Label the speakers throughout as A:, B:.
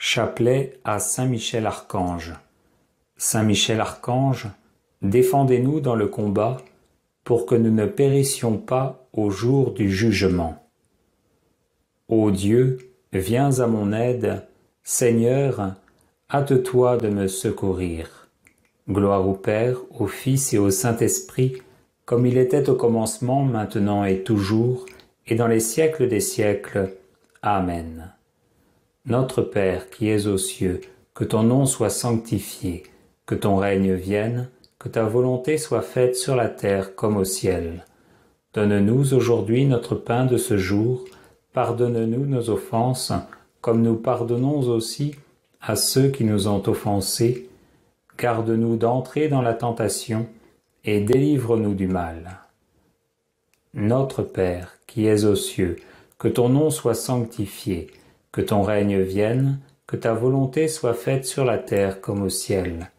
A: Chapelet à Saint Michel Archange. Saint Michel Archange, défendez-nous dans le combat, pour que nous ne périssions pas au jour du jugement. Ô Dieu, viens à mon aide, Seigneur, hâte-toi de me secourir. Gloire au Père, au Fils et au Saint-Esprit, comme il était au commencement, maintenant et toujours, et dans les siècles des siècles. Amen. Notre Père qui es aux cieux, que ton nom soit sanctifié, que ton règne vienne, que ta volonté soit faite sur la terre comme au ciel. Donne-nous aujourd'hui notre pain de ce jour, pardonne-nous nos offenses, comme nous pardonnons aussi à ceux qui nous ont offensés. Garde-nous d'entrer dans la tentation, et délivre-nous du mal. Notre Père qui es aux cieux, que ton nom soit sanctifié, que ton règne vienne, que ta volonté soit faite sur la terre comme au ciel.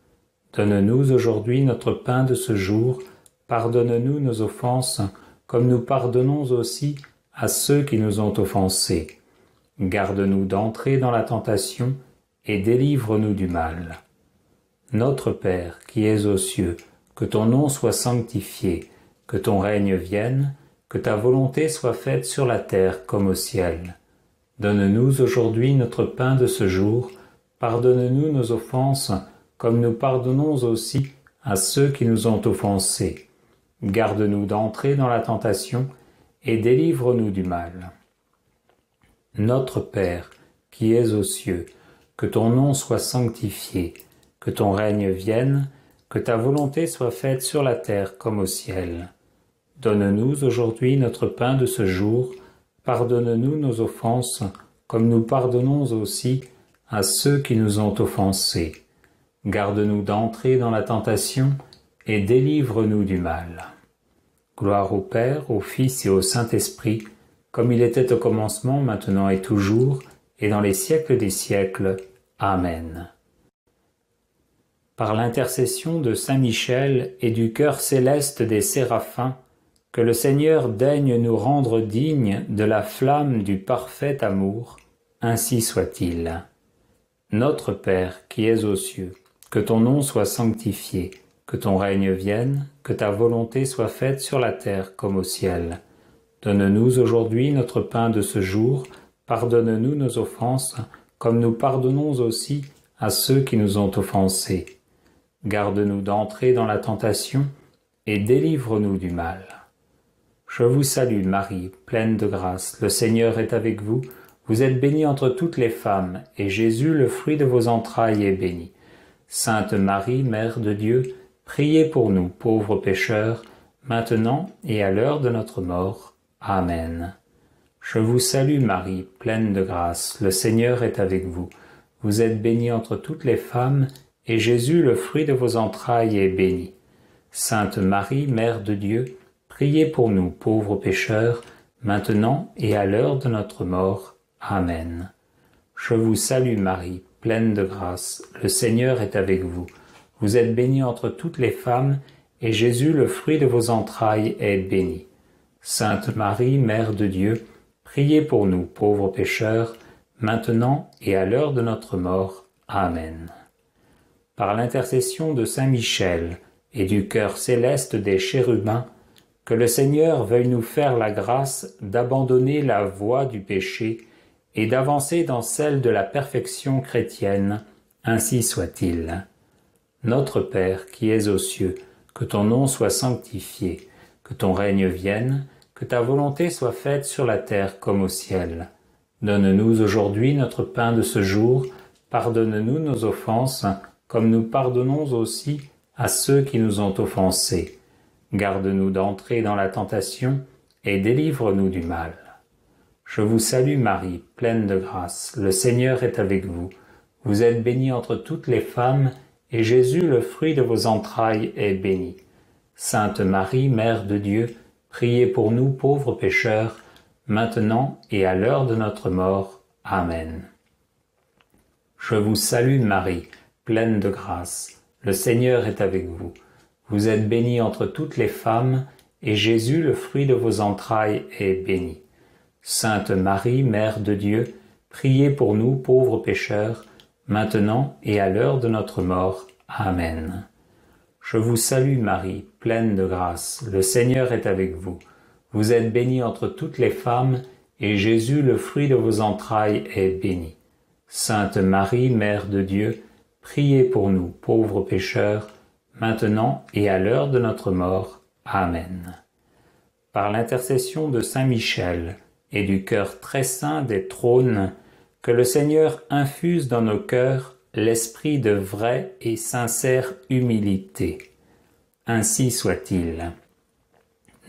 A: Donne-nous aujourd'hui notre pain de ce jour, pardonne-nous nos offenses, comme nous pardonnons aussi à ceux qui nous ont offensés. Garde-nous d'entrer dans la tentation, et délivre-nous du mal. Notre Père qui es aux cieux, que ton nom soit sanctifié, que ton règne vienne, que ta volonté soit faite sur la terre comme au ciel. Donne-nous aujourd'hui notre pain de ce jour, pardonne-nous nos offenses, comme nous pardonnons aussi à ceux qui nous ont offensés. Garde-nous d'entrer dans la tentation, et délivre-nous du mal. Notre Père, qui es aux cieux, que ton nom soit sanctifié, que ton règne vienne, que ta volonté soit faite sur la terre comme au ciel. Donne-nous aujourd'hui notre pain de ce jour, pardonne-nous nos offenses, comme nous pardonnons aussi à ceux qui nous ont offensés. Garde-nous d'entrer dans la tentation, et délivre-nous du mal. Gloire au Père, au Fils et au Saint-Esprit, comme il était au commencement, maintenant et toujours, et dans les siècles des siècles. Amen. Par l'intercession de Saint Michel et du cœur céleste des séraphins, que le Seigneur daigne nous rendre dignes de la flamme du parfait amour, ainsi soit-il. Notre Père qui es aux cieux, que ton nom soit sanctifié, que ton règne vienne, que ta volonté soit faite sur la terre comme au ciel. Donne-nous aujourd'hui notre pain de ce jour, pardonne-nous nos offenses, comme nous pardonnons aussi à ceux qui nous ont offensés. Garde-nous d'entrer dans la tentation, et délivre-nous du mal. Je vous salue Marie, pleine de grâce, le Seigneur est avec vous. Vous êtes bénie entre toutes les femmes, et Jésus, le fruit de vos entrailles, est béni. Sainte Marie, Mère de Dieu, priez pour nous, pauvres pécheurs, maintenant et à l'heure de notre mort. Amen. Je vous salue Marie, pleine de grâce, le Seigneur est avec vous. Vous êtes bénie entre toutes les femmes, et Jésus, le fruit de vos entrailles, est béni. Sainte Marie, Mère de Dieu, priez pour nous, pauvres pécheurs, maintenant et à l'heure de notre mort. Amen. Je vous salue Marie, pleine de grâce, le Seigneur est avec vous. Vous êtes bénie entre toutes les femmes, et Jésus, le fruit de vos entrailles, est béni. Sainte Marie, Mère de Dieu, priez pour nous, pauvres pécheurs, maintenant et à l'heure de notre mort. Amen. Par l'intercession de Saint Michel et du cœur céleste des chérubins, que le Seigneur veuille nous faire la grâce d'abandonner la voie du péché et d'avancer dans celle de la perfection chrétienne, ainsi soit-il. Notre Père qui es aux cieux, que ton nom soit sanctifié, que ton règne vienne, que ta volonté soit faite sur la terre comme au ciel. Donne-nous aujourd'hui notre pain de ce jour, pardonne-nous nos offenses, comme nous pardonnons aussi à ceux qui nous ont offensés. Garde-nous d'entrer dans la tentation, et délivre-nous du mal. Je vous salue Marie, pleine de grâce, le Seigneur est avec vous. Vous êtes bénie entre toutes les femmes, et Jésus, le fruit de vos entrailles, est béni. Sainte Marie, Mère de Dieu, priez pour nous pauvres pécheurs, maintenant et à l'heure de notre mort. Amen. Je vous salue Marie, pleine de grâce, le Seigneur est avec vous. Vous êtes bénie entre toutes les femmes, et Jésus, le fruit de vos entrailles, est béni. Sainte Marie, Mère de Dieu, priez pour nous pauvres pécheurs, maintenant et à l'heure de notre mort. Amen. Je vous salue Marie, pleine de grâce, le Seigneur est avec vous. Vous êtes bénie entre toutes les femmes, et Jésus, le fruit de vos entrailles, est béni. Sainte Marie, Mère de Dieu, priez pour nous pauvres pécheurs, maintenant et à l'heure de notre mort. Amen. Par l'intercession de Saint Michel et du cœur très saint des trônes, que le Seigneur infuse dans nos cœurs l'esprit de vraie et sincère humilité. Ainsi soit-il.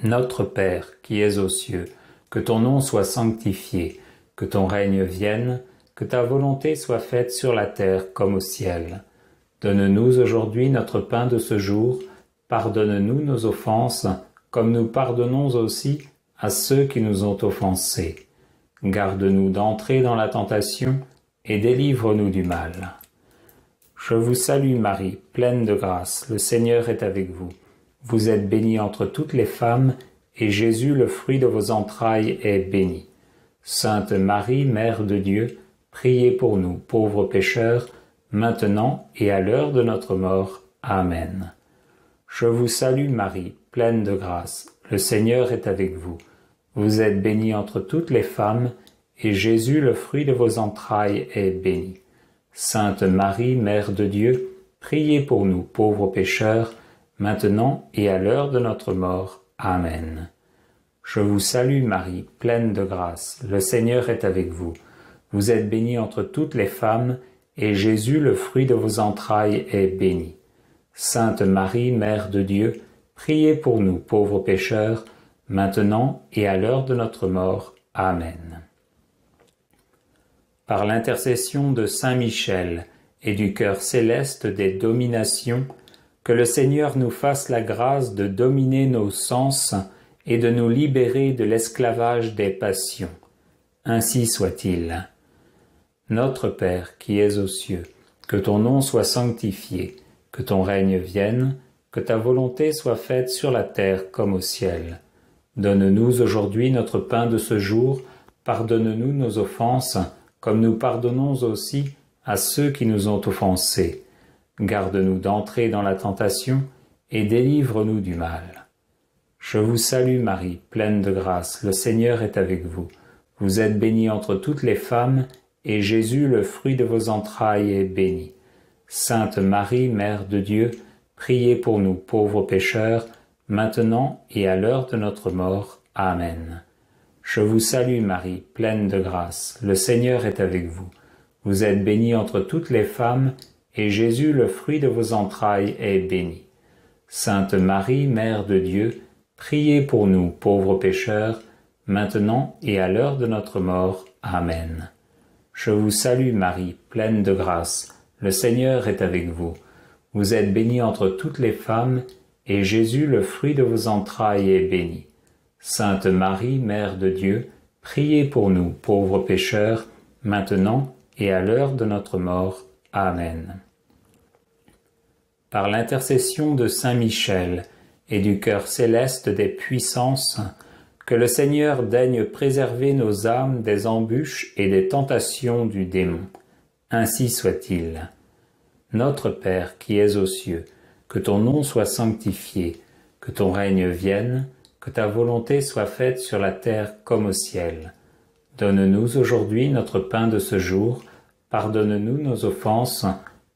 A: Notre Père qui es aux cieux, que ton nom soit sanctifié, que ton règne vienne, que ta volonté soit faite sur la terre comme au ciel. Donne-nous aujourd'hui notre pain de ce jour, pardonne-nous nos offenses, comme nous pardonnons aussi à ceux qui nous ont offensés. Garde-nous d'entrer dans la tentation, et délivre-nous du mal. Je vous salue Marie, pleine de grâce, le Seigneur est avec vous. Vous êtes bénie entre toutes les femmes, et Jésus, le fruit de vos entrailles, est béni. Sainte Marie, Mère de Dieu, priez pour nous, pauvres pécheurs, maintenant et à l'heure de notre mort. Amen. Je vous salue Marie, pleine de grâce, le Seigneur est avec vous. Vous êtes bénie entre toutes les femmes, et Jésus, le fruit de vos entrailles, est béni. Sainte Marie, Mère de Dieu, priez pour nous, pauvres pécheurs, maintenant et à l'heure de notre mort. Amen. Je vous salue Marie, pleine de grâce, le Seigneur est avec vous. Vous êtes bénie entre toutes les femmes, et Jésus, le fruit de vos entrailles, est béni. Sainte Marie, Mère de Dieu, priez pour nous, pauvres pécheurs, maintenant et à l'heure de notre mort. Amen. Par l'intercession de Saint Michel et du cœur céleste des dominations, que le Seigneur nous fasse la grâce de dominer nos sens et de nous libérer de l'esclavage des passions. Ainsi soit-il. Notre Père qui es aux cieux, que ton nom soit sanctifié, que ton règne vienne, que ta volonté soit faite sur la terre comme au ciel. Donne-nous aujourd'hui notre pain de ce jour, pardonne-nous nos offenses, comme nous pardonnons aussi à ceux qui nous ont offensés. Garde-nous d'entrer dans la tentation, et délivre-nous du mal. Je vous salue Marie, pleine de grâce, le Seigneur est avec vous. Vous êtes bénie entre toutes les femmes, et Jésus, le fruit de vos entrailles, est béni. Sainte Marie, Mère de Dieu, priez pour nous pauvres pécheurs, maintenant et à l'heure de notre mort. Amen. Je vous salue Marie, pleine de grâce, le Seigneur est avec vous. Vous êtes bénie entre toutes les femmes, et Jésus, le fruit de vos entrailles, est béni. Sainte Marie, Mère de Dieu, priez pour nous pauvres pécheurs, maintenant et à l'heure de notre mort. Amen. Je vous salue Marie, pleine de grâce, le Seigneur est avec vous. Vous êtes bénie entre toutes les femmes, et Jésus, le fruit de vos entrailles, est béni. Sainte Marie, Mère de Dieu, priez pour nous, pauvres pécheurs, maintenant et à l'heure de notre mort. Amen. Par l'intercession de Saint Michel et du cœur céleste des puissances, que le Seigneur daigne préserver nos âmes des embûches et des tentations du démon. Ainsi soit-il. Notre Père qui es aux cieux, que ton nom soit sanctifié, que ton règne vienne, que ta volonté soit faite sur la terre comme au ciel. Donne-nous aujourd'hui notre pain de ce jour, pardonne-nous nos offenses,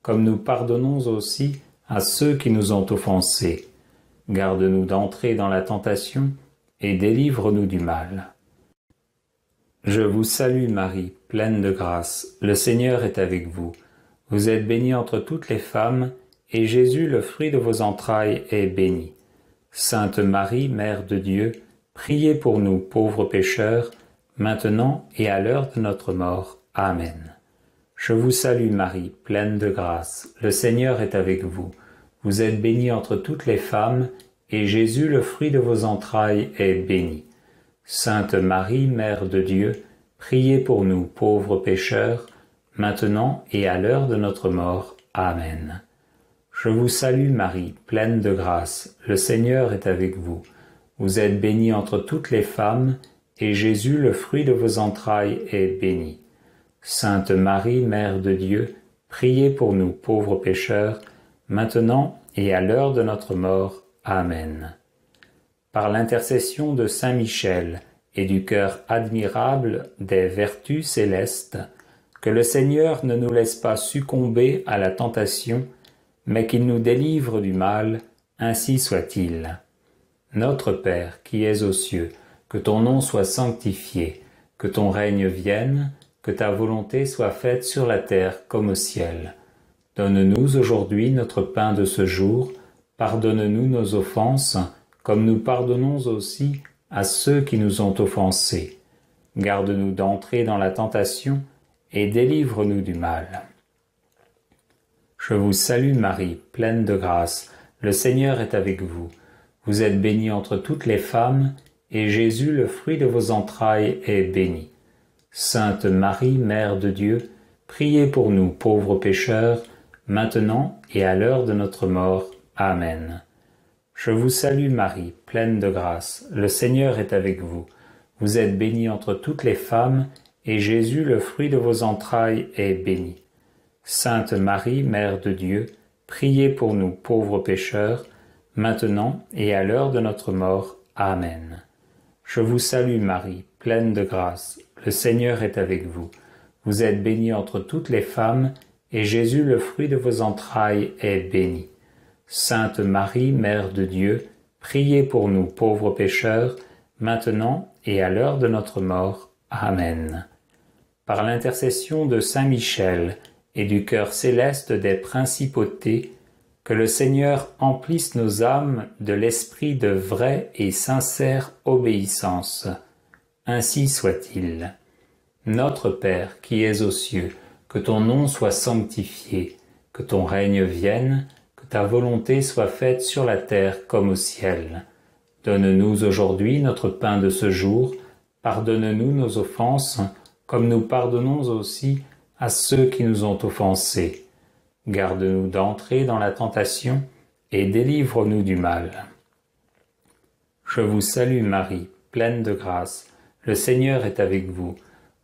A: comme nous pardonnons aussi à ceux qui nous ont offensés. Garde-nous d'entrer dans la tentation, et délivre-nous du mal. Je vous salue Marie, pleine de grâce, le Seigneur est avec vous. Vous êtes bénie entre toutes les femmes, et Jésus, le fruit de vos entrailles, est béni. Sainte Marie, Mère de Dieu, priez pour nous pauvres pécheurs, maintenant et à l'heure de notre mort. Amen. Je vous salue Marie, pleine de grâce, le Seigneur est avec vous. Vous êtes bénie entre toutes les femmes, et Jésus, le fruit de vos entrailles, est béni. Sainte Marie, Mère de Dieu, priez pour nous pauvres pécheurs, maintenant et à l'heure de notre mort. Amen. Je vous salue Marie, pleine de grâce, le Seigneur est avec vous. Vous êtes bénie entre toutes les femmes, et Jésus, le fruit de vos entrailles, est béni. Sainte Marie, Mère de Dieu, priez pour nous pauvres pécheurs, maintenant et à l'heure de notre mort. Amen. Par l'intercession de Saint Michel et du cœur admirable des vertus célestes, que le Seigneur ne nous laisse pas succomber à la tentation, mais qu'il nous délivre du mal, ainsi soit-il. Notre Père qui es aux cieux, que ton nom soit sanctifié, que ton règne vienne, que ta volonté soit faite sur la terre comme au ciel. Donne-nous aujourd'hui notre pain de ce jour, pardonne-nous nos offenses, comme nous pardonnons aussi à ceux qui nous ont offensés. Garde-nous d'entrer dans la tentation, et délivre-nous du mal. Je vous salue Marie, pleine de grâce, le Seigneur est avec vous. Vous êtes bénie entre toutes les femmes, et Jésus, le fruit de vos entrailles, est béni. Sainte Marie, Mère de Dieu, priez pour nous pauvres pécheurs, maintenant et à l'heure de notre mort. Amen. Je vous salue Marie, pleine de grâce, le Seigneur est avec vous. Vous êtes bénie entre toutes les femmes, et Jésus, le fruit de vos entrailles, est béni. Sainte Marie, Mère de Dieu, priez pour nous pauvres pécheurs, maintenant et à l'heure de notre mort. Amen. Je vous salue Marie, pleine de grâce, le Seigneur est avec vous. Vous êtes bénie entre toutes les femmes, et Jésus, le fruit de vos entrailles, est béni. Sainte Marie, Mère de Dieu, priez pour nous pauvres pécheurs, maintenant et à l'heure de notre mort. Amen. Par l'intercession de Saint Michel et du cœur céleste des principautés, que le Seigneur emplisse nos âmes de l'esprit de vraie et sincère obéissance. Ainsi soit-il. Notre Père qui es aux cieux, que ton nom soit sanctifié, que ton règne vienne, que ta volonté soit faite sur la terre comme au ciel. Donne-nous aujourd'hui notre pain de ce jour, pardonne-nous nos offenses, comme nous pardonnons aussi à ceux qui nous ont offensés. Garde-nous d'entrer dans la tentation, et délivre-nous du mal. Je vous salue Marie, pleine de grâce, le Seigneur est avec vous.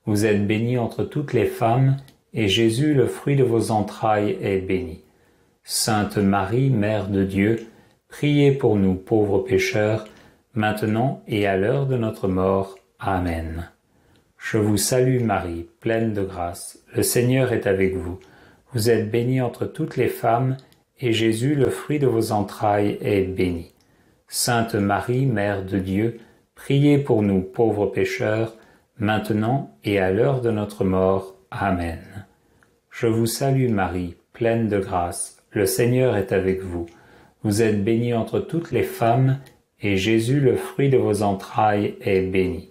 A: Vous êtes bénie entre toutes les femmes, et Jésus, le fruit de vos entrailles, est béni. Sainte Marie, Mère de Dieu, priez pour nous pauvres pécheurs, maintenant et à l'heure de notre mort. Amen. Je vous salue Marie, pleine de grâce, le Seigneur est avec vous. Vous êtes bénie entre toutes les femmes, et Jésus, le fruit de vos entrailles, est béni. Sainte Marie, Mère de Dieu, priez pour nous pauvres pécheurs, maintenant et à l'heure de notre mort. Amen. Je vous salue Marie, pleine de grâce, le Seigneur est avec vous. Vous êtes bénie entre toutes les femmes, et Jésus, le fruit de vos entrailles, est béni.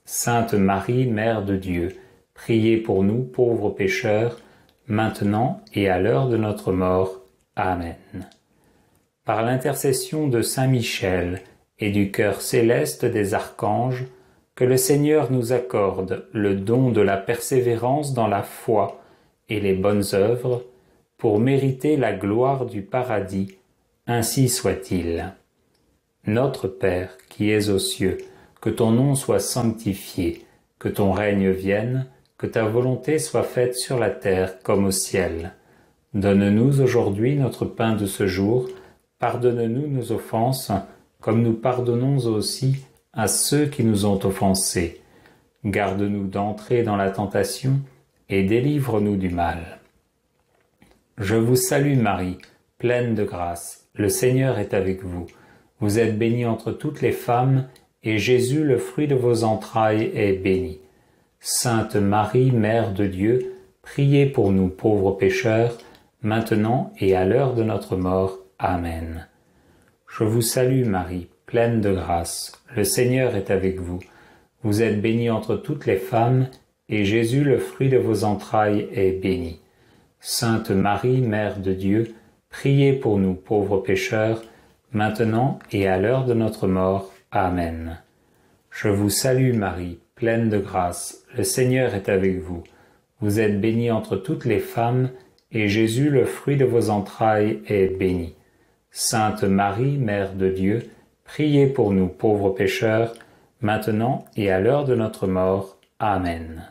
A: Sainte Marie, Mère de Dieu, priez pour nous pauvres pécheurs, maintenant et à l'heure de notre mort. Amen. Par l'intercession de Saint Michel et du cœur céleste des archanges, que le Seigneur nous accorde le don de la persévérance dans la foi et les bonnes œuvres, pour mériter la gloire du paradis, ainsi soit-il. Notre Père qui es aux cieux, que ton nom soit sanctifié, que ton règne vienne, que ta volonté soit faite sur la terre comme au ciel. Donne-nous aujourd'hui notre pain de ce jour, pardonne-nous nos offenses, comme nous pardonnons aussi à ceux qui nous ont offensés. Garde-nous d'entrer dans la tentation, et délivre-nous du mal. Je vous salue Marie, pleine de grâce, le Seigneur est avec vous. Vous êtes bénie entre toutes les femmes, et Jésus, le fruit de vos entrailles, est béni. Sainte Marie, Mère de Dieu, priez pour nous pauvres pécheurs, maintenant et à l'heure de notre mort. Amen. Je vous salue Marie, pleine de grâce, le Seigneur est avec vous. Vous êtes bénie entre toutes les femmes, et Jésus, le fruit de vos entrailles, est béni. Sainte Marie, Mère de Dieu, priez pour nous pauvres pécheurs, maintenant et à l'heure de notre mort. Amen. Je vous salue Marie, pleine de grâce, le Seigneur est avec vous. Vous êtes bénie entre toutes les femmes, et Jésus, le fruit de vos entrailles, est béni. Sainte Marie, Mère de Dieu, priez pour nous pauvres pécheurs, maintenant et à l'heure de notre mort. Amen.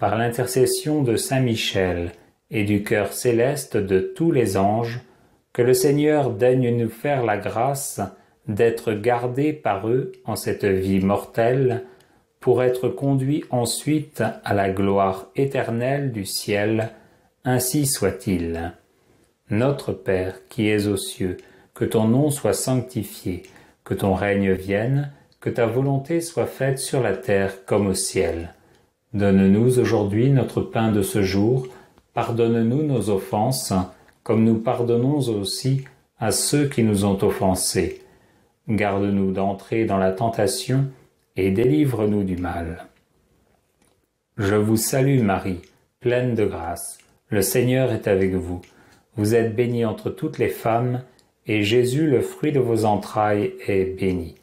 A: par l'intercession de Saint Michel et du cœur céleste de tous les anges, que le Seigneur daigne nous faire la grâce d'être gardés par eux en cette vie mortelle, pour être conduits ensuite à la gloire éternelle du ciel, ainsi soit-il. Notre Père qui es aux cieux, que ton nom soit sanctifié, que ton règne vienne, que ta volonté soit faite sur la terre comme au ciel. Donne-nous aujourd'hui notre pain de ce jour, pardonne-nous nos offenses, comme nous pardonnons aussi à ceux qui nous ont offensés. Garde-nous d'entrer dans la tentation, et délivre-nous du mal. Je vous salue Marie, pleine de grâce. Le Seigneur est avec vous. Vous êtes bénie entre toutes les femmes, et Jésus, le fruit de vos entrailles, est béni.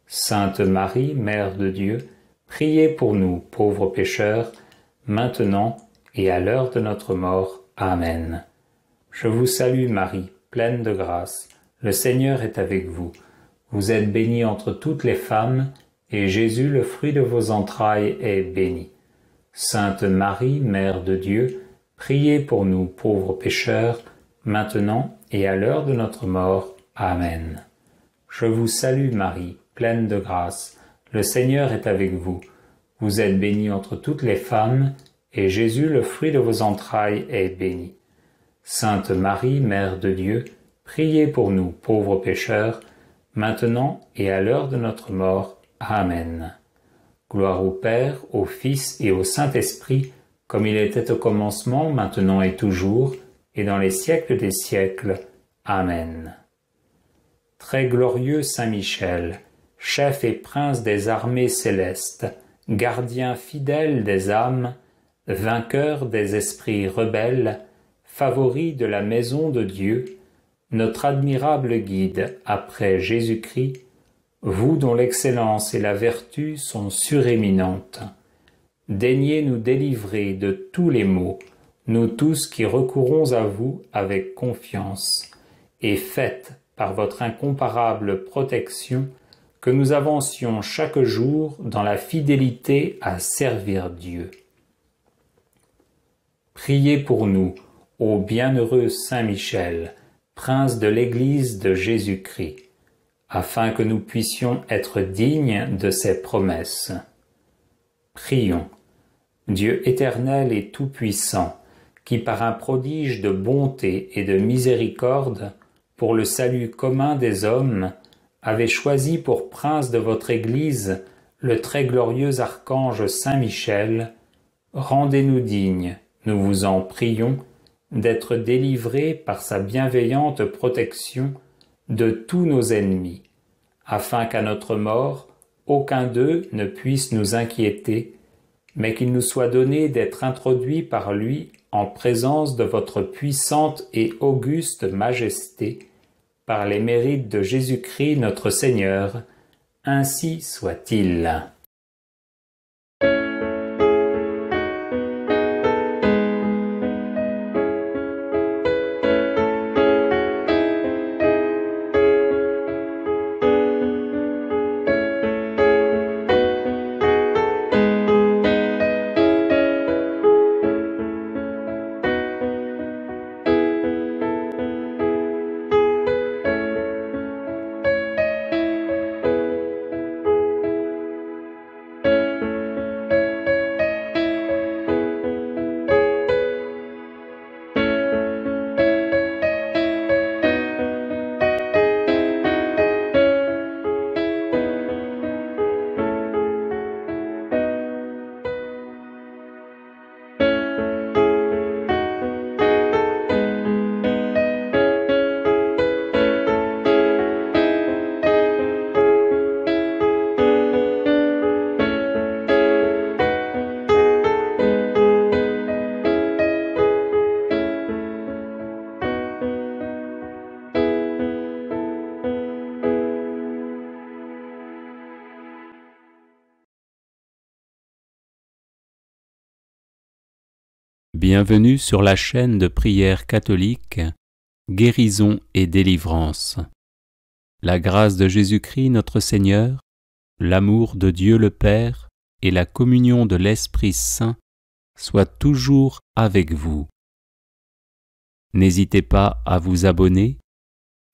A: Sainte Marie, Mère de Dieu, priez pour nous, pauvres pécheurs, maintenant et à l'heure de notre mort. Amen. Je vous salue Marie, pleine de grâce. Le Seigneur est avec vous. Vous êtes bénie entre toutes les femmes, et Jésus, le fruit de vos entrailles, est béni. Sainte Marie, Mère de Dieu, priez pour nous, pauvres pécheurs, maintenant et à l'heure de notre mort. Amen. Je vous salue Marie, pleine de grâce. Le Seigneur est avec vous. Vous êtes bénie entre toutes les femmes, et Jésus, le fruit de vos entrailles, est béni. Sainte Marie, Mère de Dieu, priez pour nous, pauvres pécheurs, maintenant et à l'heure de notre mort. Amen. Gloire au Père, au Fils et au Saint-Esprit, comme il était au commencement, maintenant et toujours, et dans les siècles des siècles. Amen. Très glorieux Saint Michel, chef et prince des armées célestes, gardien fidèle des âmes, vainqueur des esprits rebelles, favori de la maison de Dieu, notre admirable guide après Jésus-Christ, vous dont l'excellence et la vertu sont suréminentes, daignez nous délivrer de tous les maux, nous tous qui recourons à vous avec confiance, et faites, par votre incomparable protection, que nous avancions chaque jour dans la fidélité à servir Dieu. Priez pour nous, ô bienheureux Saint Michel, prince de l'Église de Jésus-Christ, afin que nous puissions être dignes de ses promesses. Prions. Dieu éternel et tout-puissant, qui par un prodige de bonté et de miséricorde, pour le salut commun des hommes, avez choisi pour prince de votre Église le très glorieux archange Saint Michel, rendez-nous dignes, nous vous en prions, d'être délivrés par sa bienveillante protection de tous nos ennemis, afin qu'à notre mort, aucun d'eux ne puisse nous inquiéter, mais qu'il nous soit donné d'être introduits par lui en présence de votre puissante et auguste majesté, par les mérites de Jésus-Christ notre Seigneur, ainsi soit-il.
B: Bienvenue sur la chaîne de prière catholique Guérison et délivrance. La grâce de Jésus-Christ notre Seigneur, l'amour de Dieu le Père et la communion de l'Esprit Saint soit toujours avec vous. N'hésitez pas à vous abonner,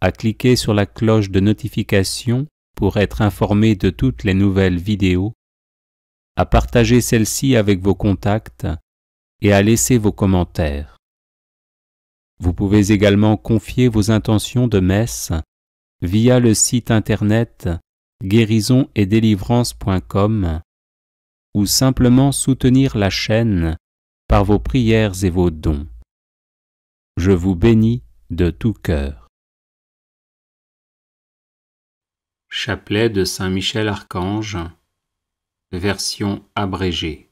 B: à cliquer sur la cloche de notification pour être informé de toutes les nouvelles vidéos, à partager celle-ci avec vos contacts et à laisser vos commentaires. Vous pouvez également confier vos intentions de messe via le site internet guérisonetdélivrance.com ou simplement soutenir la chaîne par vos prières et vos dons. Je vous bénis de tout cœur. Chapelet de Saint Michel Archange, version abrégée.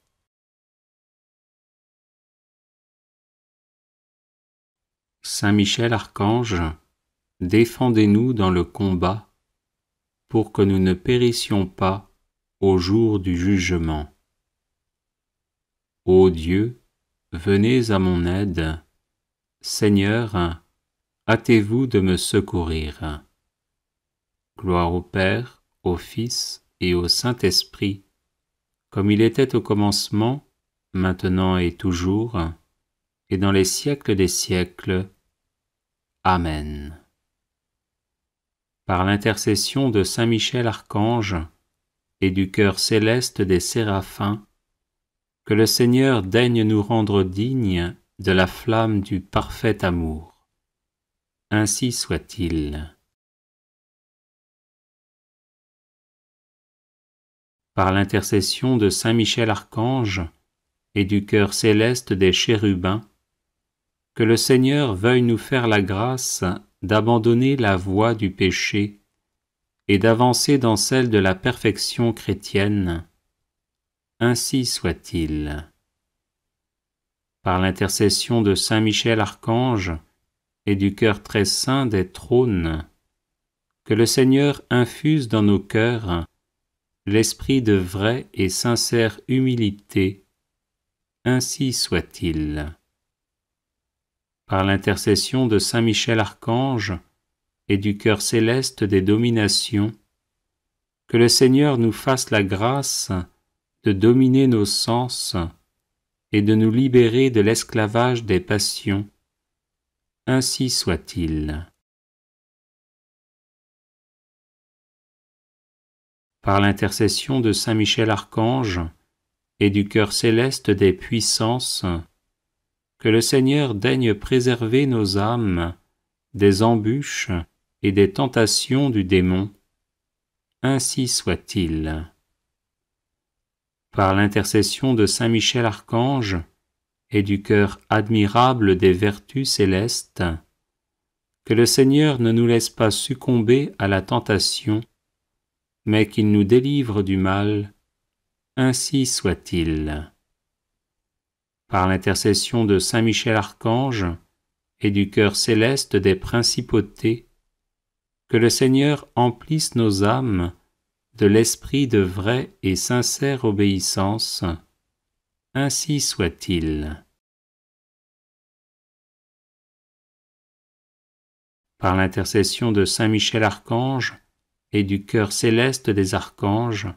B: Saint Michel Archange, défendez-nous dans le combat, pour que nous ne périssions pas au jour du jugement. Ô Dieu, venez à mon aide. Seigneur, hâtez-vous de me secourir. Gloire au Père, au Fils et au Saint-Esprit, comme il était au commencement, maintenant et toujours, et dans les siècles des siècles. Amen. Par l'intercession de Saint Michel Archange et du cœur céleste des séraphins, que le Seigneur daigne nous rendre dignes de la flamme du parfait amour. Ainsi soit-il. Par l'intercession de Saint Michel Archange et du cœur céleste des chérubins, que le Seigneur veuille nous faire la grâce d'abandonner la voie du péché et d'avancer dans celle de la perfection chrétienne. Ainsi soit-il. Par l'intercession de Saint Michel Archange et du cœur très saint des trônes, que le Seigneur infuse dans nos cœurs l'esprit de vraie et sincère humilité. Ainsi soit-il. Par l'intercession de Saint Michel Archange et du cœur céleste des dominations, que le Seigneur nous fasse la grâce de dominer nos sens et de nous libérer de l'esclavage des passions. Ainsi soit-il. Par l'intercession de Saint Michel Archange et du cœur céleste des puissances, que le Seigneur daigne préserver nos âmes des embûches et des tentations du démon. Ainsi soit-il. Par l'intercession de Saint Michel Archange et du cœur admirable des vertus célestes, que le Seigneur ne nous laisse pas succomber à la tentation, mais qu'il nous délivre du mal. Ainsi soit-il. Par l'intercession de Saint Michel Archange et du cœur céleste des principautés, que le Seigneur emplisse nos âmes de l'esprit de vraie et sincère obéissance. Ainsi soit-il. Par l'intercession de Saint Michel Archange et du cœur céleste des archanges,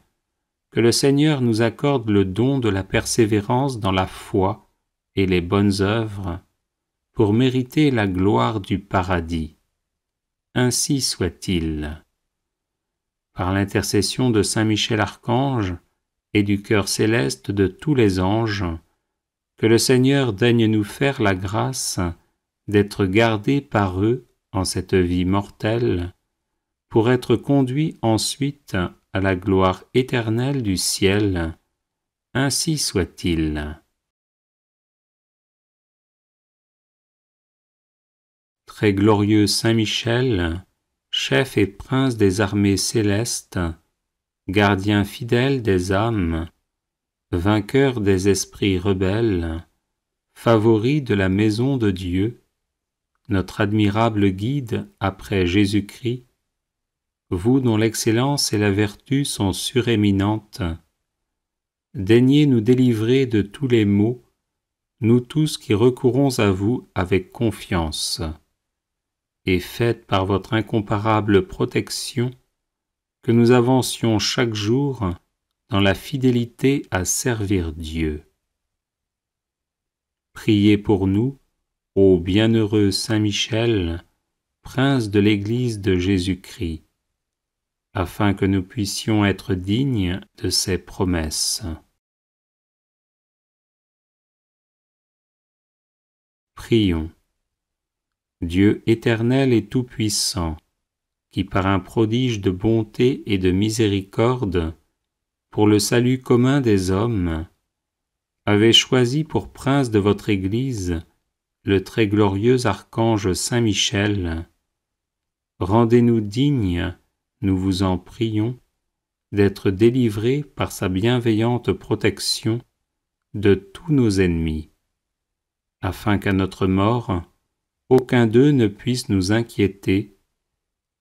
B: que le Seigneur nous accorde le don de la persévérance dans la foi et les bonnes œuvres, pour mériter la gloire du paradis. Ainsi soit-il. Par l'intercession de Saint Michel Archange et du cœur céleste de tous les anges, que le Seigneur daigne nous faire la grâce d'être gardés par eux en cette vie mortelle, pour être conduits ensuite à la gloire éternelle du ciel. Ainsi soit-il. Très glorieux Saint Michel, chef et prince des armées célestes, gardien fidèle des âmes, vainqueur des esprits rebelles, favori de la maison de Dieu, notre admirable guide après Jésus-Christ, vous dont l'excellence et la vertu sont suréminentes, daignez nous délivrer de tous les maux, nous tous qui recourons à vous avec confiance, et faites par votre incomparable protection que nous avancions chaque jour dans la fidélité à servir Dieu. Priez pour nous, ô bienheureux Saint Michel, prince de l'Église de Jésus-Christ, afin que nous puissions être dignes de ses promesses. Prions. Dieu éternel et tout-puissant, qui par un prodige de bonté et de miséricorde, pour le salut commun des hommes, avez choisi pour prince de votre Église le très glorieux archange Saint Michel. Rendez-nous dignes, nous vous en prions, d'être délivrés par sa bienveillante protection de tous nos ennemis, afin qu'à notre mort, aucun d'eux ne puisse nous inquiéter,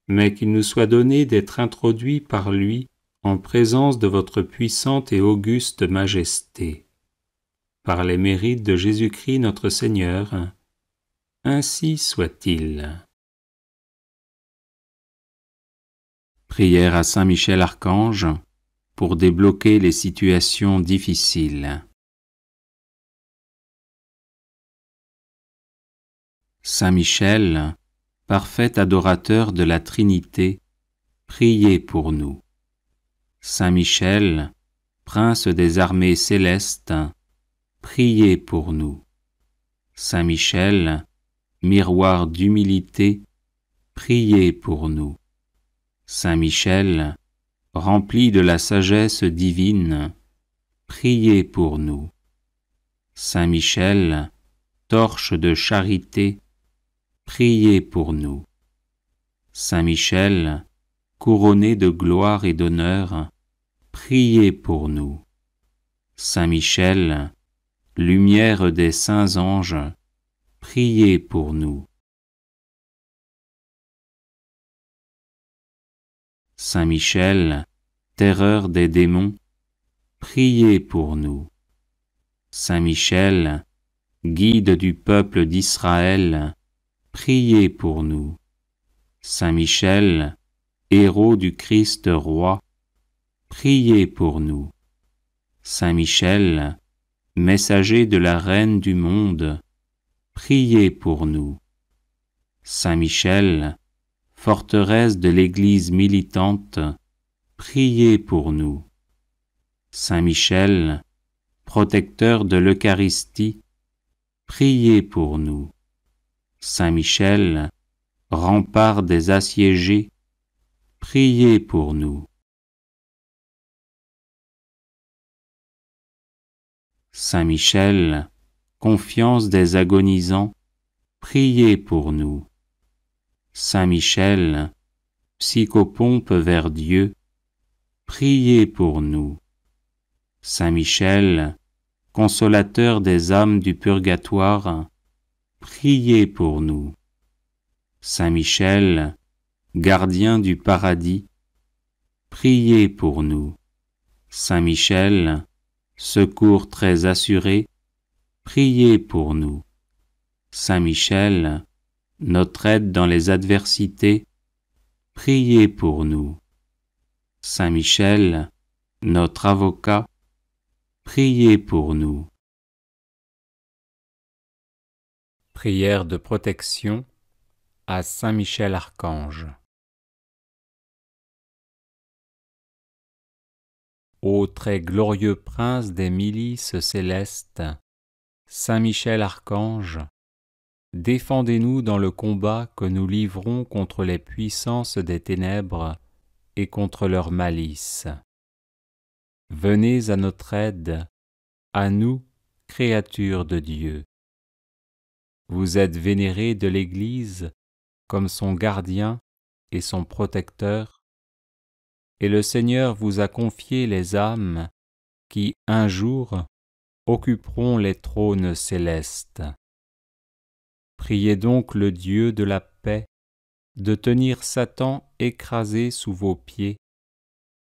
B: mais qu'il nous soit donné d'être introduits par lui en présence de votre puissante et auguste majesté. Par les mérites de Jésus-Christ notre Seigneur, ainsi soit-il. Prière à Saint Michel Archange pour débloquer les situations difficiles. Saint Michel, parfait adorateur de la Trinité, priez pour nous. Saint Michel, prince des armées célestes, priez pour nous. Saint Michel, miroir d'humilité, priez pour nous. Saint Michel, rempli de la sagesse divine, priez pour nous. Saint Michel, torche de charité, priez pour nous. Saint Michel, couronné de gloire et d'honneur, priez pour nous. Saint Michel, lumière des saints anges, priez pour nous. Saint Michel, terreur des démons, priez pour nous. Saint Michel, guide du peuple d'Israël, priez pour nous. Saint Michel, héros du Christ roi, priez pour nous. Saint Michel, messager de la Reine du monde, priez pour nous. Saint Michel, forteresse de l'Église militante, priez pour nous. Saint Michel, protecteur de l'Eucharistie, priez pour nous. Saint Michel, rempart des assiégés, priez pour nous. Saint Michel, confiance des agonisants, priez pour nous. Saint Michel, psychopompe vers Dieu, priez pour nous. Saint Michel, consolateur des âmes du purgatoire, priez pour nous. Saint Michel, gardien du paradis, priez pour nous. Saint Michel, secours très assuré, priez pour nous. Saint Michel, notre aide dans les adversités, priez pour nous. Saint Michel, notre avocat, priez pour nous. Prière de protection à Saint Michel Archange. Ô très glorieux prince des milices célestes, Saint Michel Archange, défendez-nous dans le combat que nous livrons contre les puissances des ténèbres et contre leur malice. Venez à notre aide, à nous, créatures de Dieu. Vous êtes vénérés de l'Église comme son gardien et son protecteur, et le Seigneur vous a confié les âmes qui, un jour, occuperont les trônes célestes. Priez donc le Dieu de la paix de tenir Satan écrasé sous vos pieds,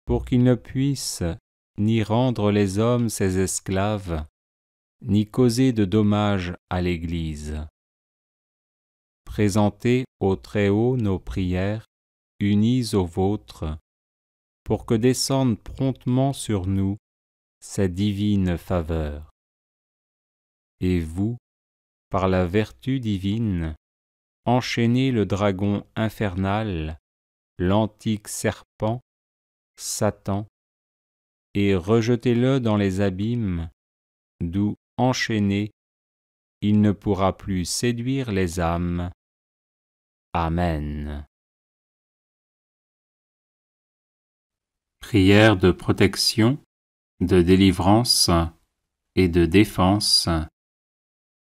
B: pour qu'il ne puisse ni rendre les hommes ses esclaves, ni causer de dommages à l'Église. Présentez au Très-Haut nos prières, unies aux vôtres, pour que descende promptement sur nous sa divine faveur. Et vous, par la vertu divine, enchaînez le dragon infernal, l'antique serpent, Satan, et rejetez-le dans les abîmes, d'où, enchaîné, il ne pourra plus séduire les âmes. Amen. Prière de protection, de délivrance et de défense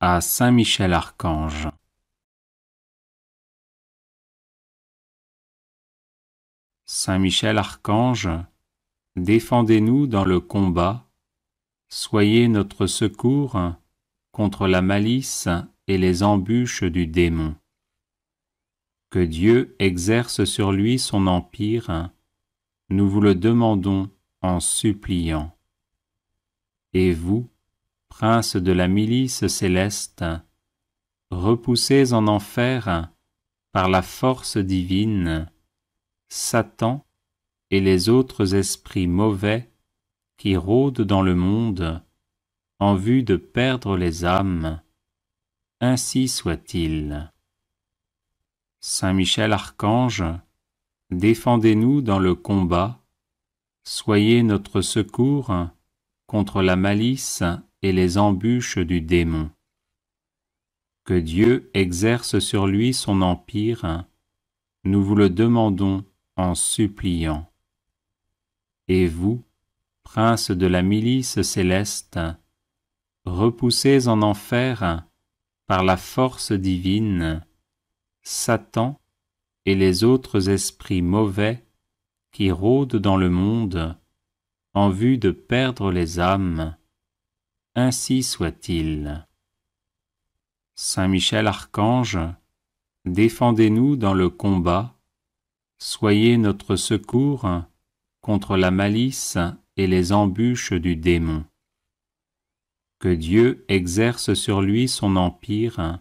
B: à Saint Michel Archange. Saint Michel Archange, défendez-nous dans le combat, soyez notre secours contre la malice et les embûches du démon. Que Dieu exerce sur lui son empire, nous vous le demandons en suppliant. Et vous, prince de la milice céleste, repoussez en enfer, par la force divine, Satan et les autres esprits mauvais qui rôdent dans le monde en vue de perdre les âmes. Ainsi soit-il. Saint Michel Archange, défendez-nous dans le combat, soyez notre secours contre la malice et les embûches du démon. Que Dieu exerce sur lui son empire, nous vous le demandons en suppliant. Et vous, prince de la milice céleste, repoussez en enfer, par la force divine, Satan et les autres esprits mauvais qui rôdent dans le monde en vue de perdre les âmes. Ainsi soit-il. Saint Michel Archange, défendez-nous dans le combat, soyez notre secours contre la malice et les embûches du démon. Que Dieu exerce sur lui son empire,